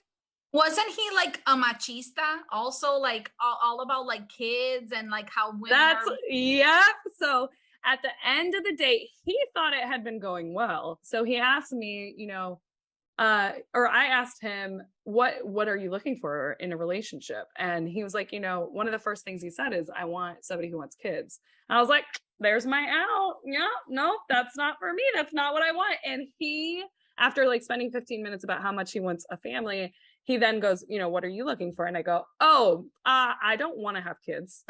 wasn't he like a machista? Also, like all about like kids and like how women that's, are. yeah. So at the end of the date, he thought it had been going well. So he asked me, or I asked him, what are you looking for in a relationship? And he was like, one of the first things he said is, I want somebody who wants kids. I was like, there's my out. Yeah, no, that's not for me. That's not what I want. And he, after like spending 15 minutes about how much he wants a family, he then goes, what are you looking for? And I go, oh, I don't want to have kids.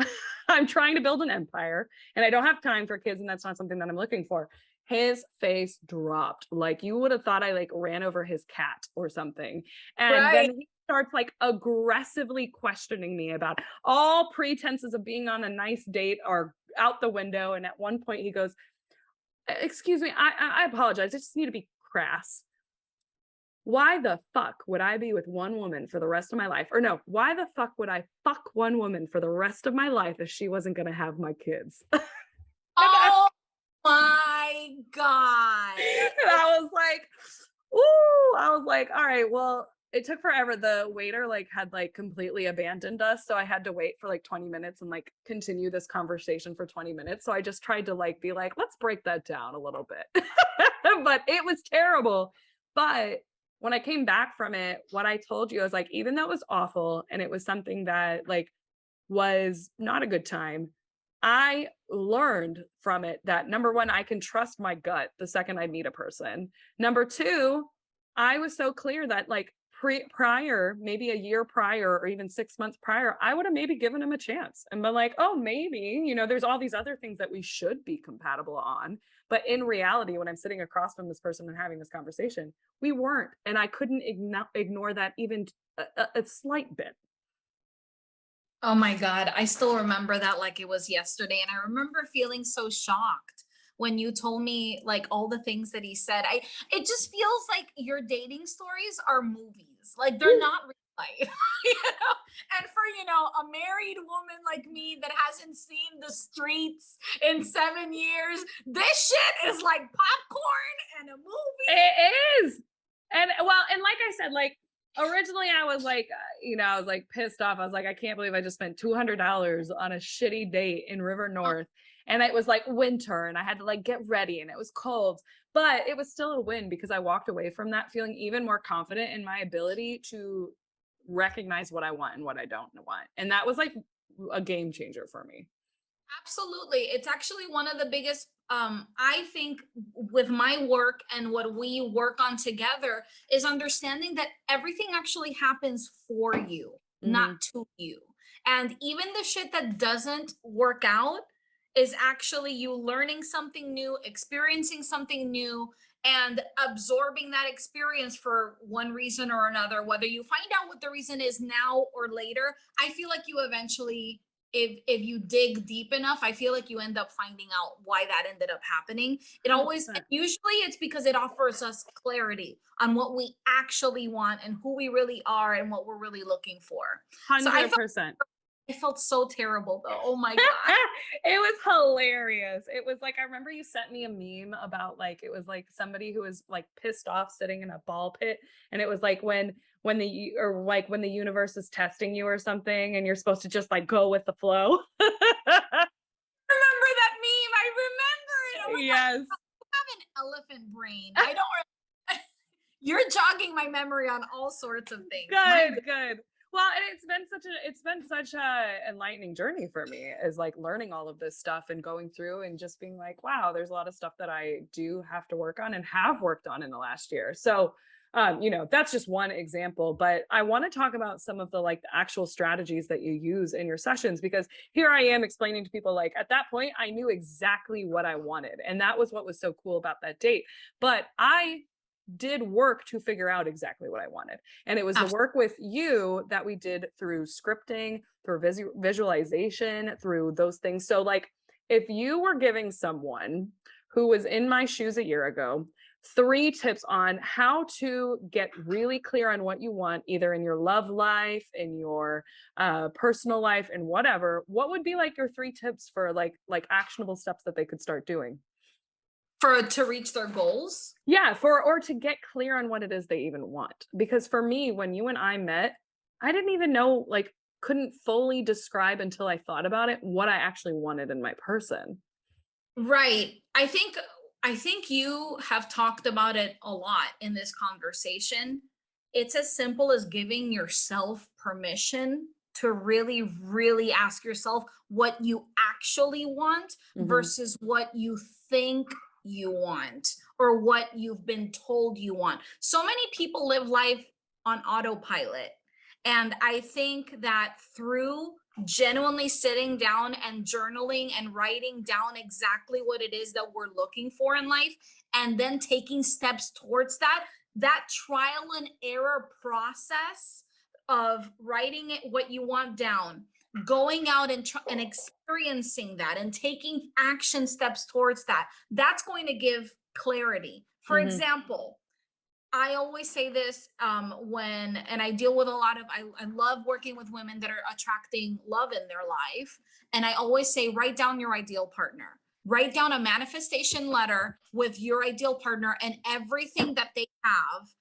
I'm trying to build an empire and I don't have time for kids. And that's not something that I'm looking for. His face dropped. Like, you would have thought I like ran over his cat or something. And Right. then he starts like aggressively questioning me about all pretenses of being on a nice date are out the window. And at one point he goes, excuse me, I apologize. I just need to be crass. Why the fuck would I be with one woman for the rest of my life? Or no, why the fuck would I fuck one woman for the rest of my life if she wasn't going to have my kids? And Oh my God. I was like, ooh, I was like, all right, well, it took forever. The waiter like had like completely abandoned us. So I had to wait for like 20 minutes and like continue this conversation for 20 minutes. So I just tried to like be like, let's break that down a little bit. But it was terrible. But when I came back from it, what I told you, I was like, even though it was awful and it was something that like was not a good time, I learned from it that number one, I can trust my gut the second I meet a person. Number two, I was so clear that like prior, maybe a year prior or even 6 months prior, I would have maybe given him a chance and been like, oh, maybe, there's all these other things that we should be compatible on. But in reality, when I'm sitting across from this person and having this conversation, we weren't. And I couldn't ignore that even a slight bit. Oh my God. I still remember that like it was yesterday. And I remember feeling so shocked when you told me like all the things that he said. It just feels like your dating stories are movies. Like they're not real life. And for a married woman like me that hasn't seen the streets in 7 years, this shit is like popcorn and a movie. It is. And well, and like I said, like originally I was like, I was like pissed off. I was like, I can't believe I just spent $200 on a shitty date in River North. And it was like winter and I had to like get ready and it was cold, but it was still a win because I walked away from that feeling even more confident in my ability to recognize what I want and what I don't want. And that was like a game changer for me. Absolutely. It's actually one of the biggest, I think, with my work and what we work on together is understanding that everything actually happens for you, not Mhm. to you. And even the shit that doesn't work out is actually you learning something new, experiencing something new, and absorbing that experience for one reason or another. Whether you find out what the reason is now or later, I feel like you eventually, if you dig deep enough, I feel like you end up finding out why that ended up happening. It always, and 100%. usually it's because it offers us clarity on what we actually want and who we really are and what we're really looking for. So I felt 100%. I felt so terrible though. Oh my god. It was hilarious. It was like I remember you sent me a meme about like it was like somebody who was like pissed off sitting in a ball pit, and it was like when or like when the universe is testing you or something and you're supposed to just like go with the flow. Remember that meme? I remember it. Oh my god. Yes. I have an elephant brain. I don't You're jogging my memory on all sorts of things. My Good, good. Well, and it's been such a enlightening journey for me is like learning all of this stuff and going through and just being like, wow, there's a lot of stuff that I do have to work on and have worked on in the last year. So, that's just one example, but I want to talk about some of the like the actual strategies that you use in your sessions because here I am explaining to people like at that point I knew exactly what I wanted and that was what was so cool about that date. But I did work to figure out exactly what I wanted. And it was the gosh. work with you that we did through scripting, through visualization, through those things. So, like, if you were giving someone who was in my shoes a year ago 3 tips on how to get really clear on what you want, either in your love life, in your personal life, and whatever, what would be like your 3 tips for like actionable steps that they could start doing? For to reach their goals? Yeah, for or to get clear on what it is they even want. Because for me, when you and I met, I didn't even know, like, couldn't fully describe until I thought about it what I actually wanted in my person. Right. I think you have talked about it a lot in this conversation. It's as simple as giving yourself permission to really really ask yourself what you actually want Mhm. versus what you think you want or what you've been told you want. So many people live life on autopilot. And I think that through genuinely sitting down and journaling and writing down exactly what it is that we're looking for in life and then taking steps towards that, that trial and error process of writing it what you want down, going out and experiencing that and taking action steps towards that, that's going to give clarity. For Mhm. example, I always say this when, and I deal with a lot of, I love working with women that are attracting love in their life. And I always say, write down your ideal partner, write down a manifestation letter with your ideal partner and everything that they have,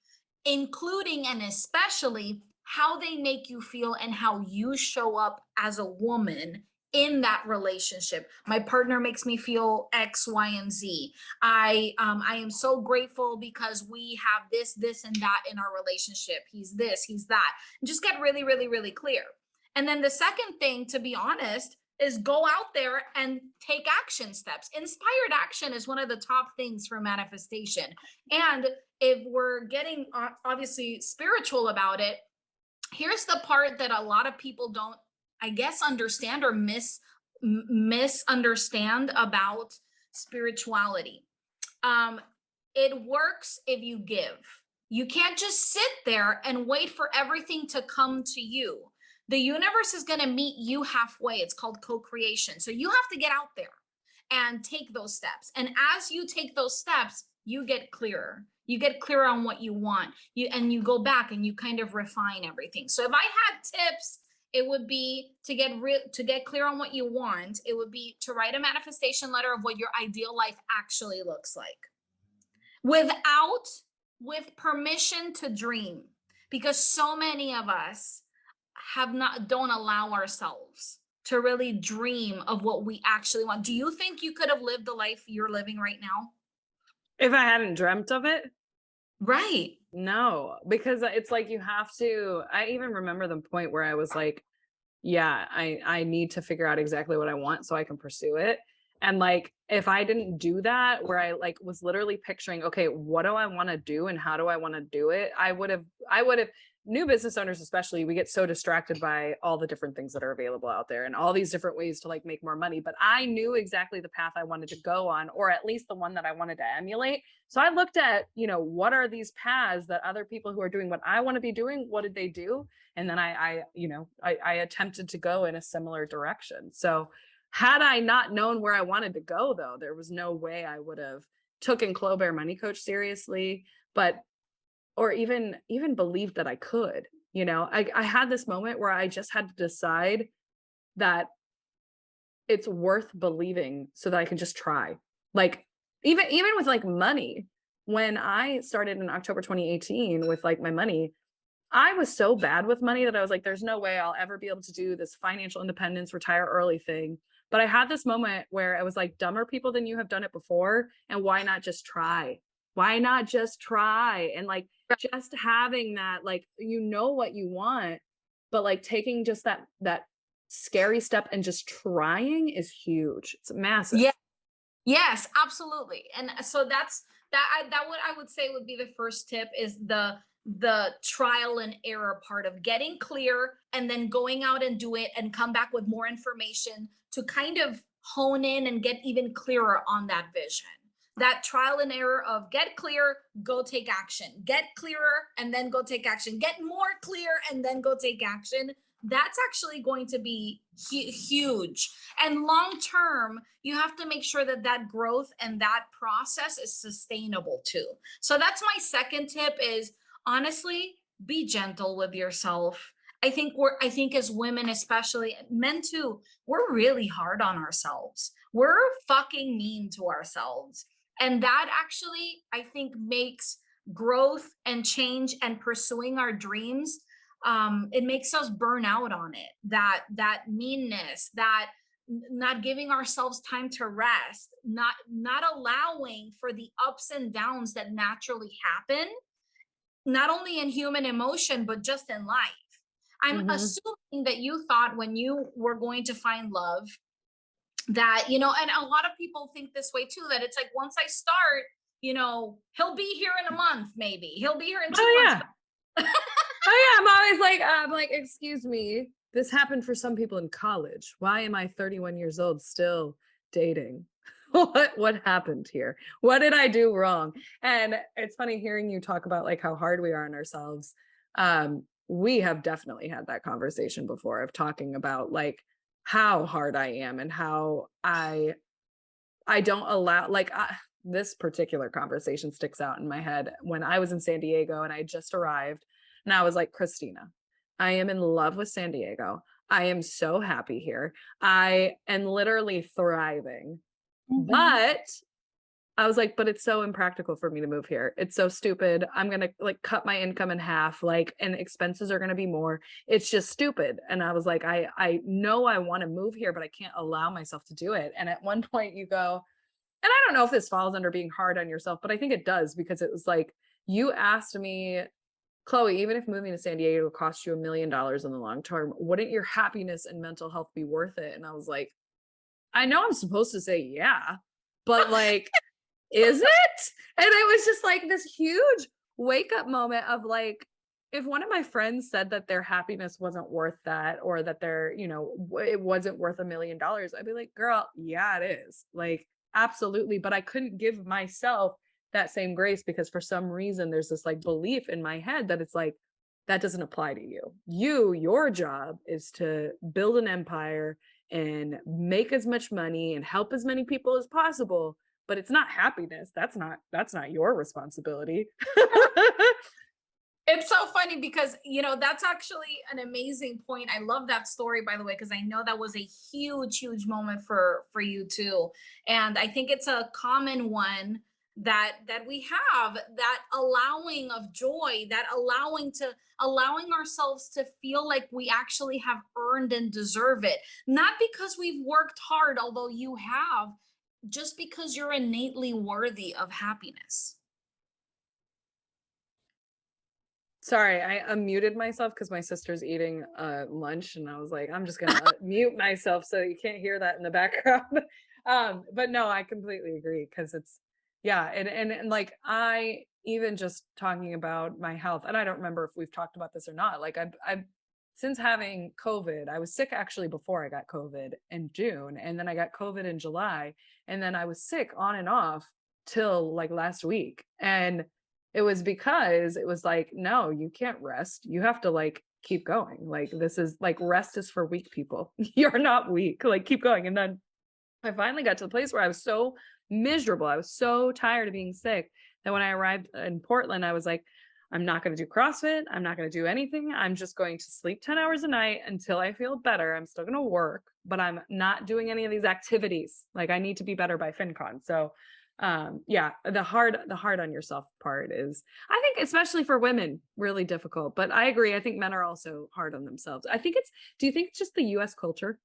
including and especially how they make you feel and how you show up as a woman in that relationship. My partner makes me feel X, Y, and Z. I am so grateful because we have this and that in our relationship. He's this, he's that. And just get really really really clear. And then the second thing, to be honest, is go out there and take action steps. Inspired action is one of the top things for manifestation. And if we're getting obviously spiritual about it, here's the part that a lot of people don't, I guess, understand or misunderstand about spirituality. um it works if you give. You can't just sit there and wait for everything to come to you. The universe is going to meet you halfway. It's called co-creation. So you have to get out there and take those steps, and as you take those steps, you get clearer. You get clearer on what you want. You go back and you kind of refine everything. So if I had tips, it would be to get clear on what you want. It would be to write a manifestation letter of what your ideal life actually looks like, without with permission to dream, because so many of us have not don't allow ourselves to really dream of what we actually want. Do you think you could have lived the life you're living right now? If I hadn't dreamt of it, Right. no, because it's like you have to I even remember the point where I was like yeah, I need to figure out exactly what I want so I can pursue it. And like if I didn't do that, where I like was literally picturing, okay, what do I want to do and how do I want to do it? I would have new business owners especially, we get so distracted by all the different things that are available out there and all these different ways to like make more money. But I knew exactly the path I wanted to go on, or at least the one that I wanted to emulate. So I looked at, what are these paths that other people who are doing what I want to be doing? What did they do? And then I attempted to go in a similar direction. So had I not known where I wanted to go, though, there was no way I would have taken Clobear Money Coach seriously, but or even believed that I could. I had this moment where I just had to decide that it's worth believing so that I can just try. Like even with like money, when I started in October 2018 with like my money, I was so bad with money that I was like, there's no way I'll ever be able to do this financial independence, retire early thing. But I had this moment where I was like, dumber people than you have done it before. And why not just try? Why not just try? And like, just having that, like, what you want, but like taking just that scary step and just trying is huge. It's massive. Yeah. Yes, absolutely. And so that what I would say would be the first tip is the trial and error part of getting clear and then going out and do it and come back with more information to kind of hone in and get even clearer on that vision. That trial and error of get clear, go take action. Get clearer and then go take action. Get more clear and then go take action. That's actually going to be huge. And long term, you have to make sure that that growth and that process is sustainable too. So that's my second tip is honestly be gentle with yourself. I think as women, especially men too, we're really hard on ourselves. We're fucking mean to ourselves. And that actually I think makes growth and change and pursuing our dreams, it makes us burn out on it. That meanness, that not giving ourselves time to rest, not allowing for the ups and downs that naturally happen, not only in human emotion but just in life. I'm Mhm. assuming that you thought when you were going to find love that, and a lot of people think this way too, that it's like once I start, he'll be here in a month, maybe he'll be here in two Oh months yeah. Oh yeah, I'm always like, excuse me. This happened for some people in college. Why am I 31 years old still dating? What happened here? What did I do wrong? And it's funny hearing you talk about like how hard we are on ourselves. We have definitely had that conversation before of talking about like how hard I am and how I don't allow this particular conversation sticks out in my head when I was in San Diego and I just arrived and I was like, Christina, I am in love with San Diego. I am so happy here. I am literally thriving. Mhm. But I was like, but it's so impractical for me to move here. It's so stupid. I'm going to like cut my income in half, like, and expenses are going to be more. It's just stupid. And I was like, I know I want to move here, but I can't allow myself to do it. And at one point you go, and I don't know if this falls under being hard on yourself, but I think it does because it was like you asked me, Chloe, even if moving to San Diego cost you $1 million in the long term, wouldn't your happiness and mental health be worth it? And I was like, I know I'm supposed to say yeah, but like, is it? And it was just like this huge wake up moment of like, if one of my friends said that their happiness wasn't worth that or that it wasn't worth $1 million, I'd be like, girl, yeah, it is. Like, absolutely. But I couldn't give myself that same grace because for some reason there's this like belief in my head that it's like, that doesn't apply to you. Your job is to build an empire and make as much money and help as many people as possible, but it's not happiness. That's not your responsibility. It's so funny because, that's actually an amazing point. I love that story, by the way, because I know that was a huge, huge moment for you too. And I think it's a common one that we have, that allowing of joy, that allowing ourselves to feel like we actually have earned and deserve it. Not because we've worked hard, although you have, just because you're innately worthy of happiness. Sorry, I unmuted myself because my sister's eating lunch, and I was like, I'm just gonna mute myself so you can't hear that in the background. But no, I completely agree because it's yeah, and like I even just talking about my health, and I don't remember if we've talked about this or not. Like I've since having COVID, I was sick actually before I got COVID in June, and then I got COVID in July, and then I was sick on and off till like last week. And it was because it was like, no, you can't rest. You have to like keep going. Like this is like rest is for weak people. You're not weak. Like keep going. And then I finally got to the place where I was so miserable. I was so tired of being sick that when I arrived in Portland, I was like, I'm not going to do CrossFit. I'm not going to do anything. I'm just going to sleep 10 hours a night until I feel better. I'm still going to work, but I'm not doing any of these activities. Like I need to be better by FinCon. So yeah, the hard on yourself part is I think especially for women really difficult, but I agree. I think men are also hard on themselves. I think it's do you think it's just the US culture?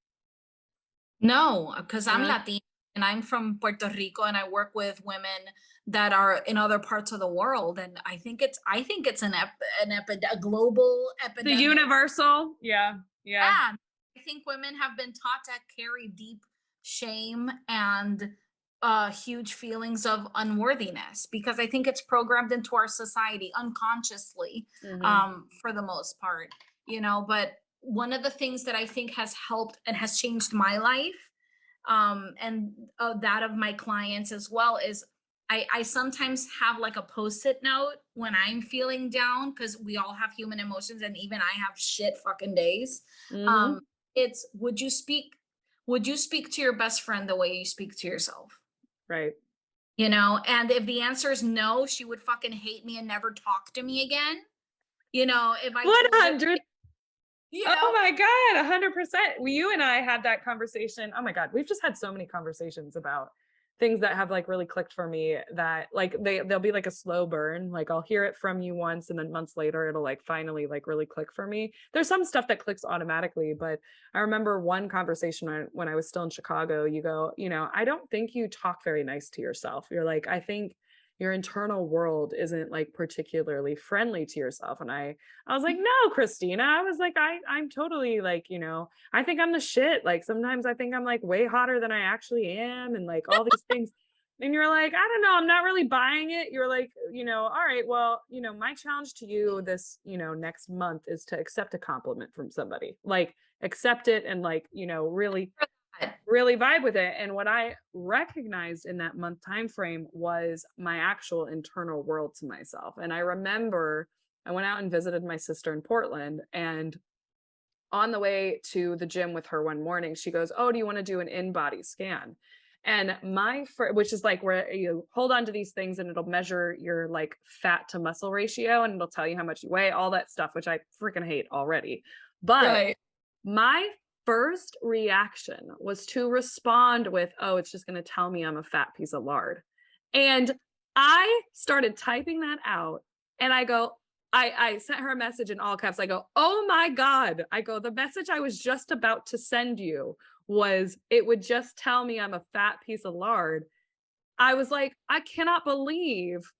No, because I'm Yeah. Latina and I'm from Puerto Rico and I work with women that are in other parts of the world. And I think it's a global The epidemic. universal? Yeah. Yeah. Yeah, I think women have been taught to carry deep shame and huge feelings of unworthiness because I think it's programmed into our society unconsciously, Mhm. for the most part, you know. But one of the things that I think has helped and has changed my life, and that of my clients as well, is I sometimes have like a post-it note when I'm feeling down because we all have human emotions and even I have shit fucking days. Mhm. Um, it's would you speak to your best friend the way you speak to yourself? Right. You know, and if the answer is no, she would fucking hate me and never talk to me again. You know, if I told her, 100. you Oh know, my God, 100%. Well, you and I had that conversation. Oh my God, we've just had so many conversations about things that have like really clicked for me that like they'll be like a slow burn. Like I'll hear it from you once and then months later it'll like finally like really click for me. There's some stuff that clicks automatically, but I remember one conversation when I was still in Chicago, you go, I don't think you talk very nice to yourself. You're like, I think your internal world isn't like particularly friendly to yourself. And I was like, no, Christina. I was like, I'm totally like, I think I'm the shit. Like sometimes I think I'm like way hotter than I actually am, and like all these things. And you're like, I don't know, I'm not really buying it. You're like, all right, well, my challenge to you this, next month is to accept a compliment from somebody. Like accept it and like, really vibe with it. And what I recognized in that month time frame was my actual internal world to myself. And I remember I went out and visited my sister in Portland, and on the way to the gym with her one morning, she goes, "Oh, do you want to do an in-body scan?" And which is like where you hold on to these things and it'll measure your like fat to muscle ratio and it'll tell you how much you weigh, all that stuff, which I freaking hate already. But right. my first reaction was to respond with, "Oh, it's just gonna tell me I'm a fat piece of lard." And I started typing that out, and I sent her a message in all caps. I go, "Oh my God." I go, "The message I was just about to send you was it would just tell me I'm a fat piece of lard." I was like, "I cannot believe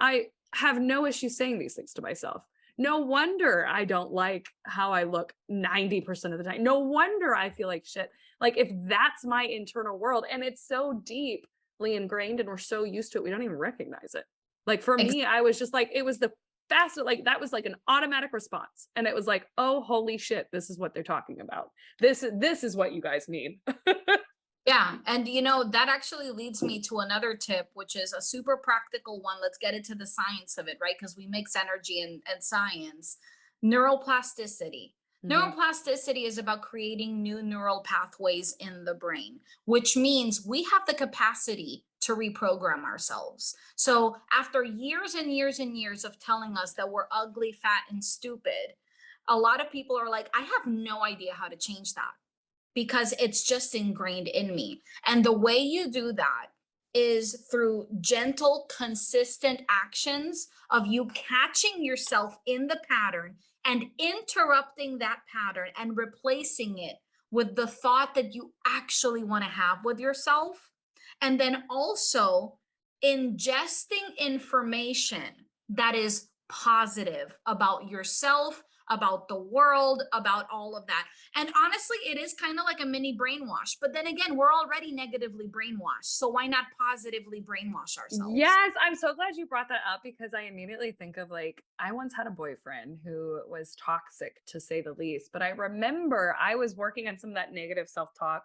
I have no issue saying these things to myself. No wonder I don't like how I look 90% of the time. No wonder I feel like shit." Like, if that's my internal world and it's so deeply ingrained and we're so used to it, we don't even recognize it. Like, for me, I was just like, it was the fastest, like, that was like an automatic response. And it was like, oh, holy shit, this is what they're talking about. This is what you guys need. Yeah, and that actually leads me to another tip, which is a super practical one. Let's get into the science of it, right? Because we mix energy and science. Neuroplasticity. Mhm. Neuroplasticity is about creating new neural pathways in the brain, which means we have the capacity to reprogram ourselves. So, after years and years and years of telling us that we're ugly, fat, and stupid, a lot of people are like, I have no idea how to change that because it's just ingrained in me. And the way you do that is through gentle, consistent actions of you catching yourself in the pattern and interrupting that pattern and replacing it with the thought that you actually want to have with yourself. And then also ingesting information that is positive about yourself, about the world, about all of that. And honestly, it is kind of like a mini brainwash. But then again, we're already negatively brainwashed. So why not positively brainwash ourselves? Yes, I'm so glad you brought that up because I immediately think of like, I once had a boyfriend who was toxic to say the least. But I remember I was working on some of that negative self talk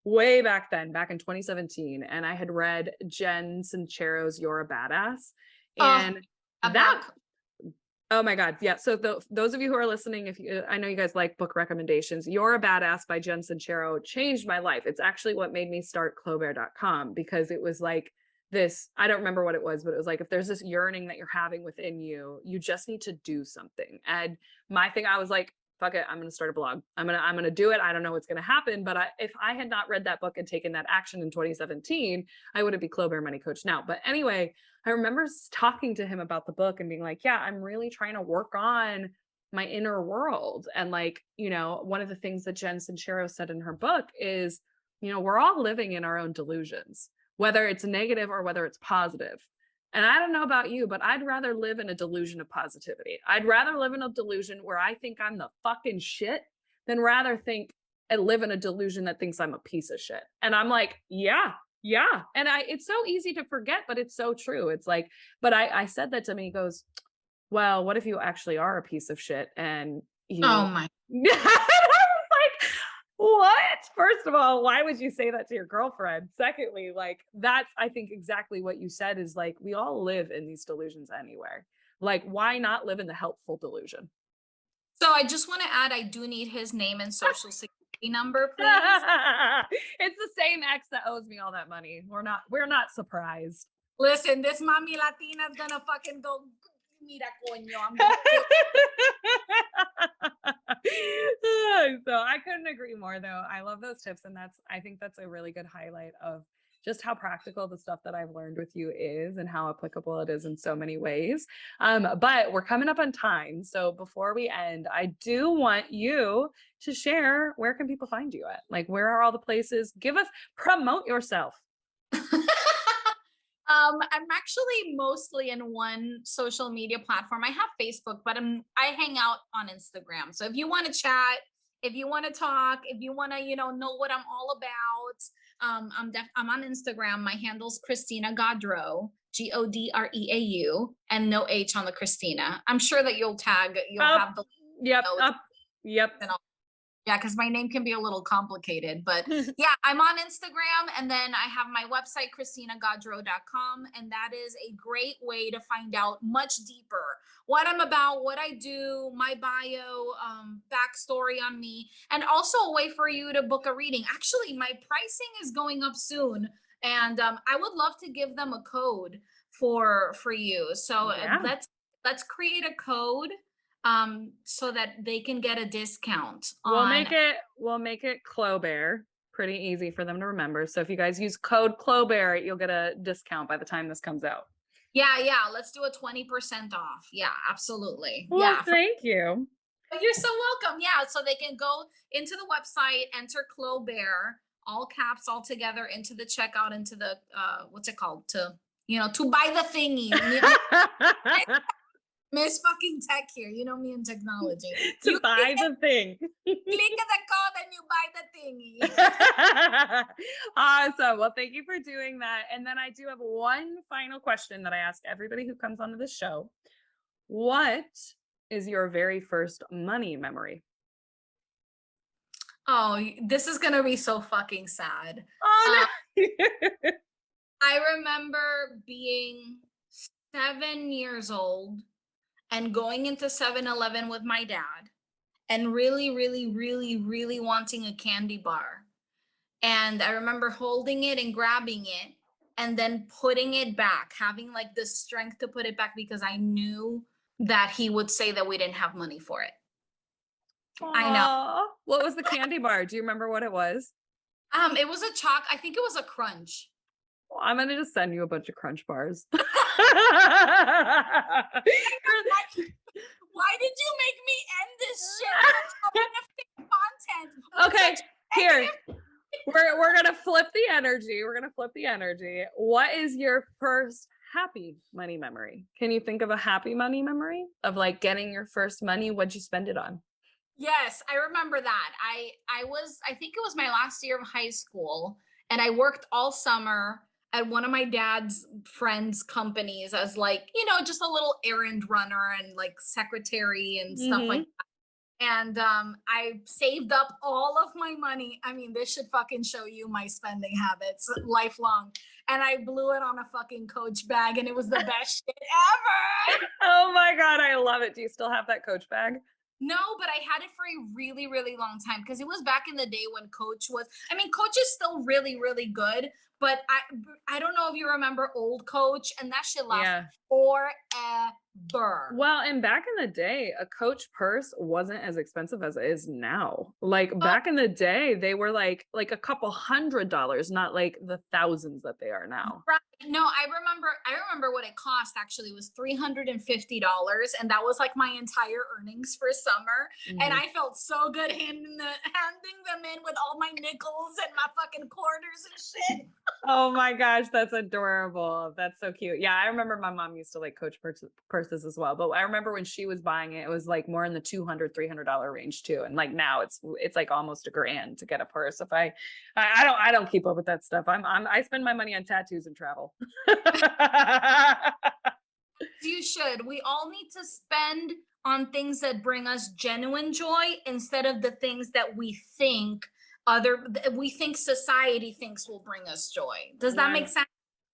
way back then, back in 2017. And I had read Jen Sincero's You're a Badass. Oh, And a that book. Oh my God. Yeah. So those of you who are listening, if you, I know you guys like book recommendations, You're a Badass by Jen Sincero changed my life. It's actually what made me start Clobear.com because it was like this, I don't remember what it was, but it was like, if there's this yearning that you're having within you, you just need to do something. And my thing, I was like, fuck it, I'm going to start a blog. I'm going to do it. I don't know what's going to happen. But if I had not read that book and taken that action in 2017, I wouldn't be Clobear Money Coach now. But anyway, I remember talking to him about the book and being like, yeah, I'm really trying to work on my inner world. And like, one of the things that Jen Sincero said in her book is, we're all living in our own delusions, whether it's negative or whether it's positive. And I don't know about you, but I'd rather live in a delusion of positivity. I'd rather live in a delusion where I think I'm the fucking shit than rather think and live in a delusion that thinks I'm a piece of shit. And I'm like, yeah, yeah. And it's so easy to forget, but it's so true. It's like, but I said that to him. He goes, well, what if you actually are a piece of shit? And Oh my. I was like, what? First of all, why would you say that to your girlfriend? Secondly, like that's, I think exactly what you said is like, we all live in these delusions anywhere. Like, why not live in the helpful delusion? So I just want to add, I do need his name and social security number, please. It's the same ex that owes me all that money. We're not surprised. Listen, this mommy Latina is gonna fucking go. Mira, coño, I'm gonna. So I couldn't agree more though. I love those tips. And I think that's a really good highlight of just how practical the stuff that I've learned with you is and how applicable it is in so many ways. But we're coming up on time. So before we end, I do want you to share, where can people find you at? Like, where are all the places? Promote yourself. I'm actually mostly in one social media platform. I have Facebook, but I hang out on Instagram. So if you want to chat, if you want to talk, if you want to, know what I'm all about, I'm on Instagram. My handle's Christina Gaudreau, Godreau, and no H on the Christina. I'm sure that you'll have the Yep. notes Yep. and all. Yeah, because my name can be a little complicated, but yeah, I'm on Instagram, and then I have my website, ChristinaGaudreau.com, and that is a great way to find out much deeper what I'm about, what I do, my bio, backstory on me, and also a way for you to book a reading. Actually, my pricing is going up soon, and I would love to give them a code for you. So Yeah. let's create a code so that they can get a discount We'll on. make it Clobear. Pretty easy for them to remember. So if you guys use code Clobear, you'll get a discount by the time this comes out. Yeah, let's do a 20% off. Yeah, absolutely. Well, Yeah. thank you. You're so welcome. Yeah, so they can go into the website, enter Clobear, all caps, all together, into the checkout, into the what's it called? To buy the thingy. Miss fucking tech here. You know me and technology. To buy the thing. Click the code and you buy the thingy. Awesome. Well, thank you for doing that. And then I do have one final question that I ask everybody who comes onto the show. What is your very first money memory? Oh, this is gonna be so fucking sad. Oh, no. I remember being 7 years old and going into 7-Eleven with my dad and really, really, really, really wanting a candy bar. And I remember holding it and grabbing it and then putting it back, having like the strength to put it back because I knew that he would say that we didn't have money for it. I know. Aw. What was the candy bar? Do you remember what it was? It was a I think it was a Crunch. Well, I'm gonna just send you a bunch of Crunch bars. Why did you make me end this shit? Content. Okay, here. We're gonna flip the energy. What is your first happy money memory. Can you think of a happy money memory of like getting your first money? What'd you spend it on? Yes, I remember that. I think it was my last year of high school, and I worked all summer at one of my dad's friends' companies as like, just a little errand runner and like secretary and stuff like. Mhm. And I saved up all of my money. I mean, this should fucking show you my spending habits lifelong. And I blew it on a fucking Coach bag, and it was the best shit ever. Oh my God, I love it. Do you still have that Coach bag? No, but I had it for a really, really long time because it was back in the day when Coach is still really, really good, but I don't know if you remember old Coach, and that shit lasted Yeah. forever. Well, and back in the day, a Coach purse wasn't as expensive as it is now. Like Oh, back in the day, they were like a couple $100, not like the thousands that they are now. right. No, I remember what it cost actually was $350, and that was like my entire earnings for summer. And Mhm. I felt so good handing them in with all my nickels and my fucking quarters and shit. Oh my gosh, that's adorable. That's so cute. Yeah, I remember my mom used to like Coach purses as well. But I remember when she was buying it, it was like more in the $200, $300 range too. And like now it's like almost a grand to get a purse. If I don't keep up with that stuff. I spend my money on tattoos and travel. You should. We all need to spend on things that bring us genuine joy instead of the things that we think society thinks will bring us joy. Does that make One sense?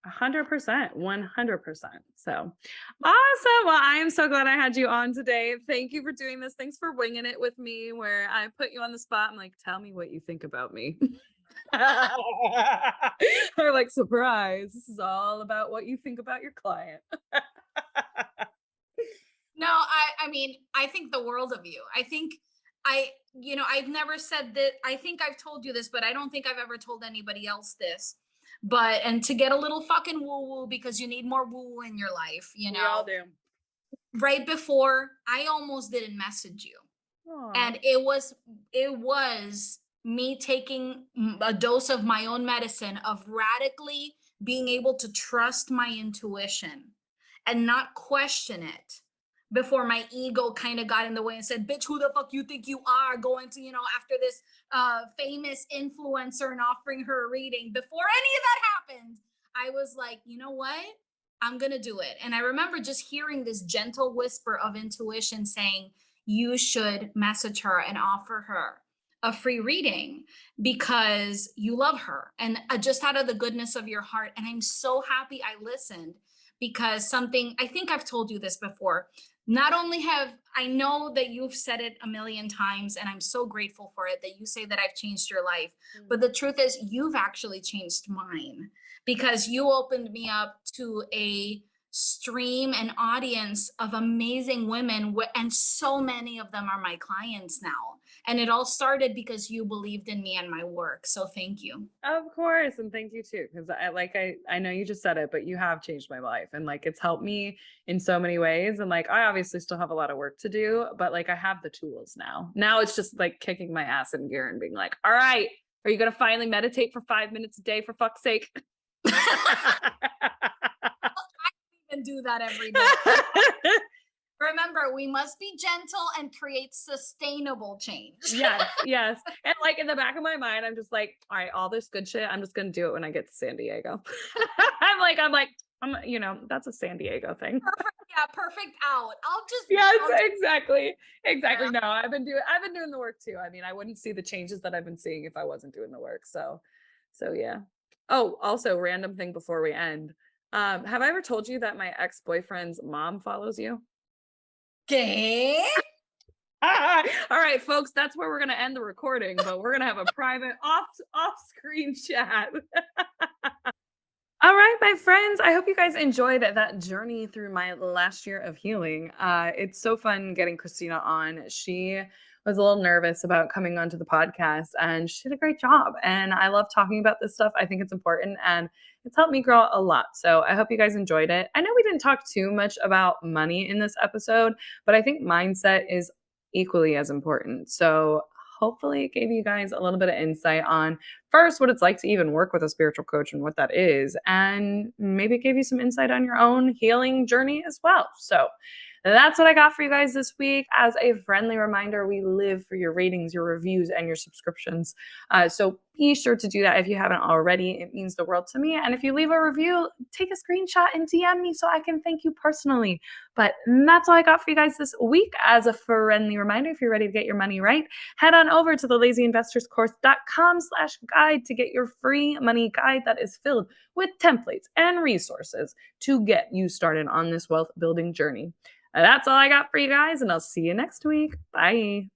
100%, 100%. So awesome. Well, I am so glad I had you on today. Thank you for doing this. Thanks for winging it with me where I put you on the spot. I'm like, tell me what you think about me. Or like, surprise. This is all about what you think about your client. No, I mean, I think the world of you. I think I've never said that. I think I've told you this, but I don't think I've ever told anybody else this. But and to get a little fucking woo woo because you need more woo woo in your life, We all do. right before I almost didn't message you. Aw. And it was me taking a dose of my own medicine of radically being able to trust my intuition and not question it before my ego kind of got in the way and said, bitch, who the fuck you think you are going to, after this famous influencer and offering her a reading. Before any of that happened, I was like, you know what, I'm gonna do it. And I remember just hearing this gentle whisper of intuition saying, you should message her and offer her a free reading because you love her and just out of the goodness of your heart. And I'm so happy I listened because something, I think I've told you this before. Not only have I know that you've said it a million times, and I'm so grateful for it that you say that I've changed your life, but the truth is, you've actually changed mine because you opened me up to a stream and audience of amazing women, and so many of them are my clients now. And it all started because you believed in me and my work. So thank you. Of course, and thank you too, because I know you just said it, but you have changed my life, and like it's helped me in so many ways. And like I obviously still have a lot of work to do, but like I have the tools now. Now it's just like kicking my ass in gear and being like, all right, are you gonna finally meditate for 5 minutes a day for fuck's sake? And do that every day. Remember, we must be gentle and create sustainable change. Yes, yes. And like in the back of my mind, I'm just like, all right, all this good shit, I'm just gonna do it when I get to San Diego. That's a San Diego thing. Yeah, perfect out. Yes, I'll just exactly. Exactly. yeah. No, I've been doing the work too. I mean, I wouldn't see the changes that I've been seeing if I wasn't doing the work. So yeah. Oh, also random thing before we end. Have I ever told you that my ex-boyfriend's mom follows you? Okay. All right, folks, that's where we're gonna end the recording, but we're gonna have a private off-screen chat. All right, my friends. I hope you guys enjoyed that journey through my last year of healing. It's so fun getting Christina on. She was a little nervous about coming onto the podcast, and she did a great job. And I love talking about this stuff. I think it's important, and it's helped me grow a lot. So I hope you guys enjoyed it. I know we didn't talk too much about money in this episode, but I think mindset is equally as important. So hopefully it gave you guys a little bit of insight on first what it's like to even work with a spiritual coach and what that is, and maybe it gave you some insight on your own healing journey as well. So that's what I got for you guys this week. As a friendly reminder, we live for your ratings, your reviews, and your subscriptions. So be sure to do that if you haven't already. It means the world to me. And if you leave a review, take a screenshot and DM me so I can thank you personally. But that's all I got for you guys this week. As a friendly reminder, if you're ready to get your money right, head on over to the lazyinvestorscourse.com/guide to get your free money guide that is filled with templates and resources to get you started on this wealth building journey. That's all I got for you guys, and I'll see you next week. Bye.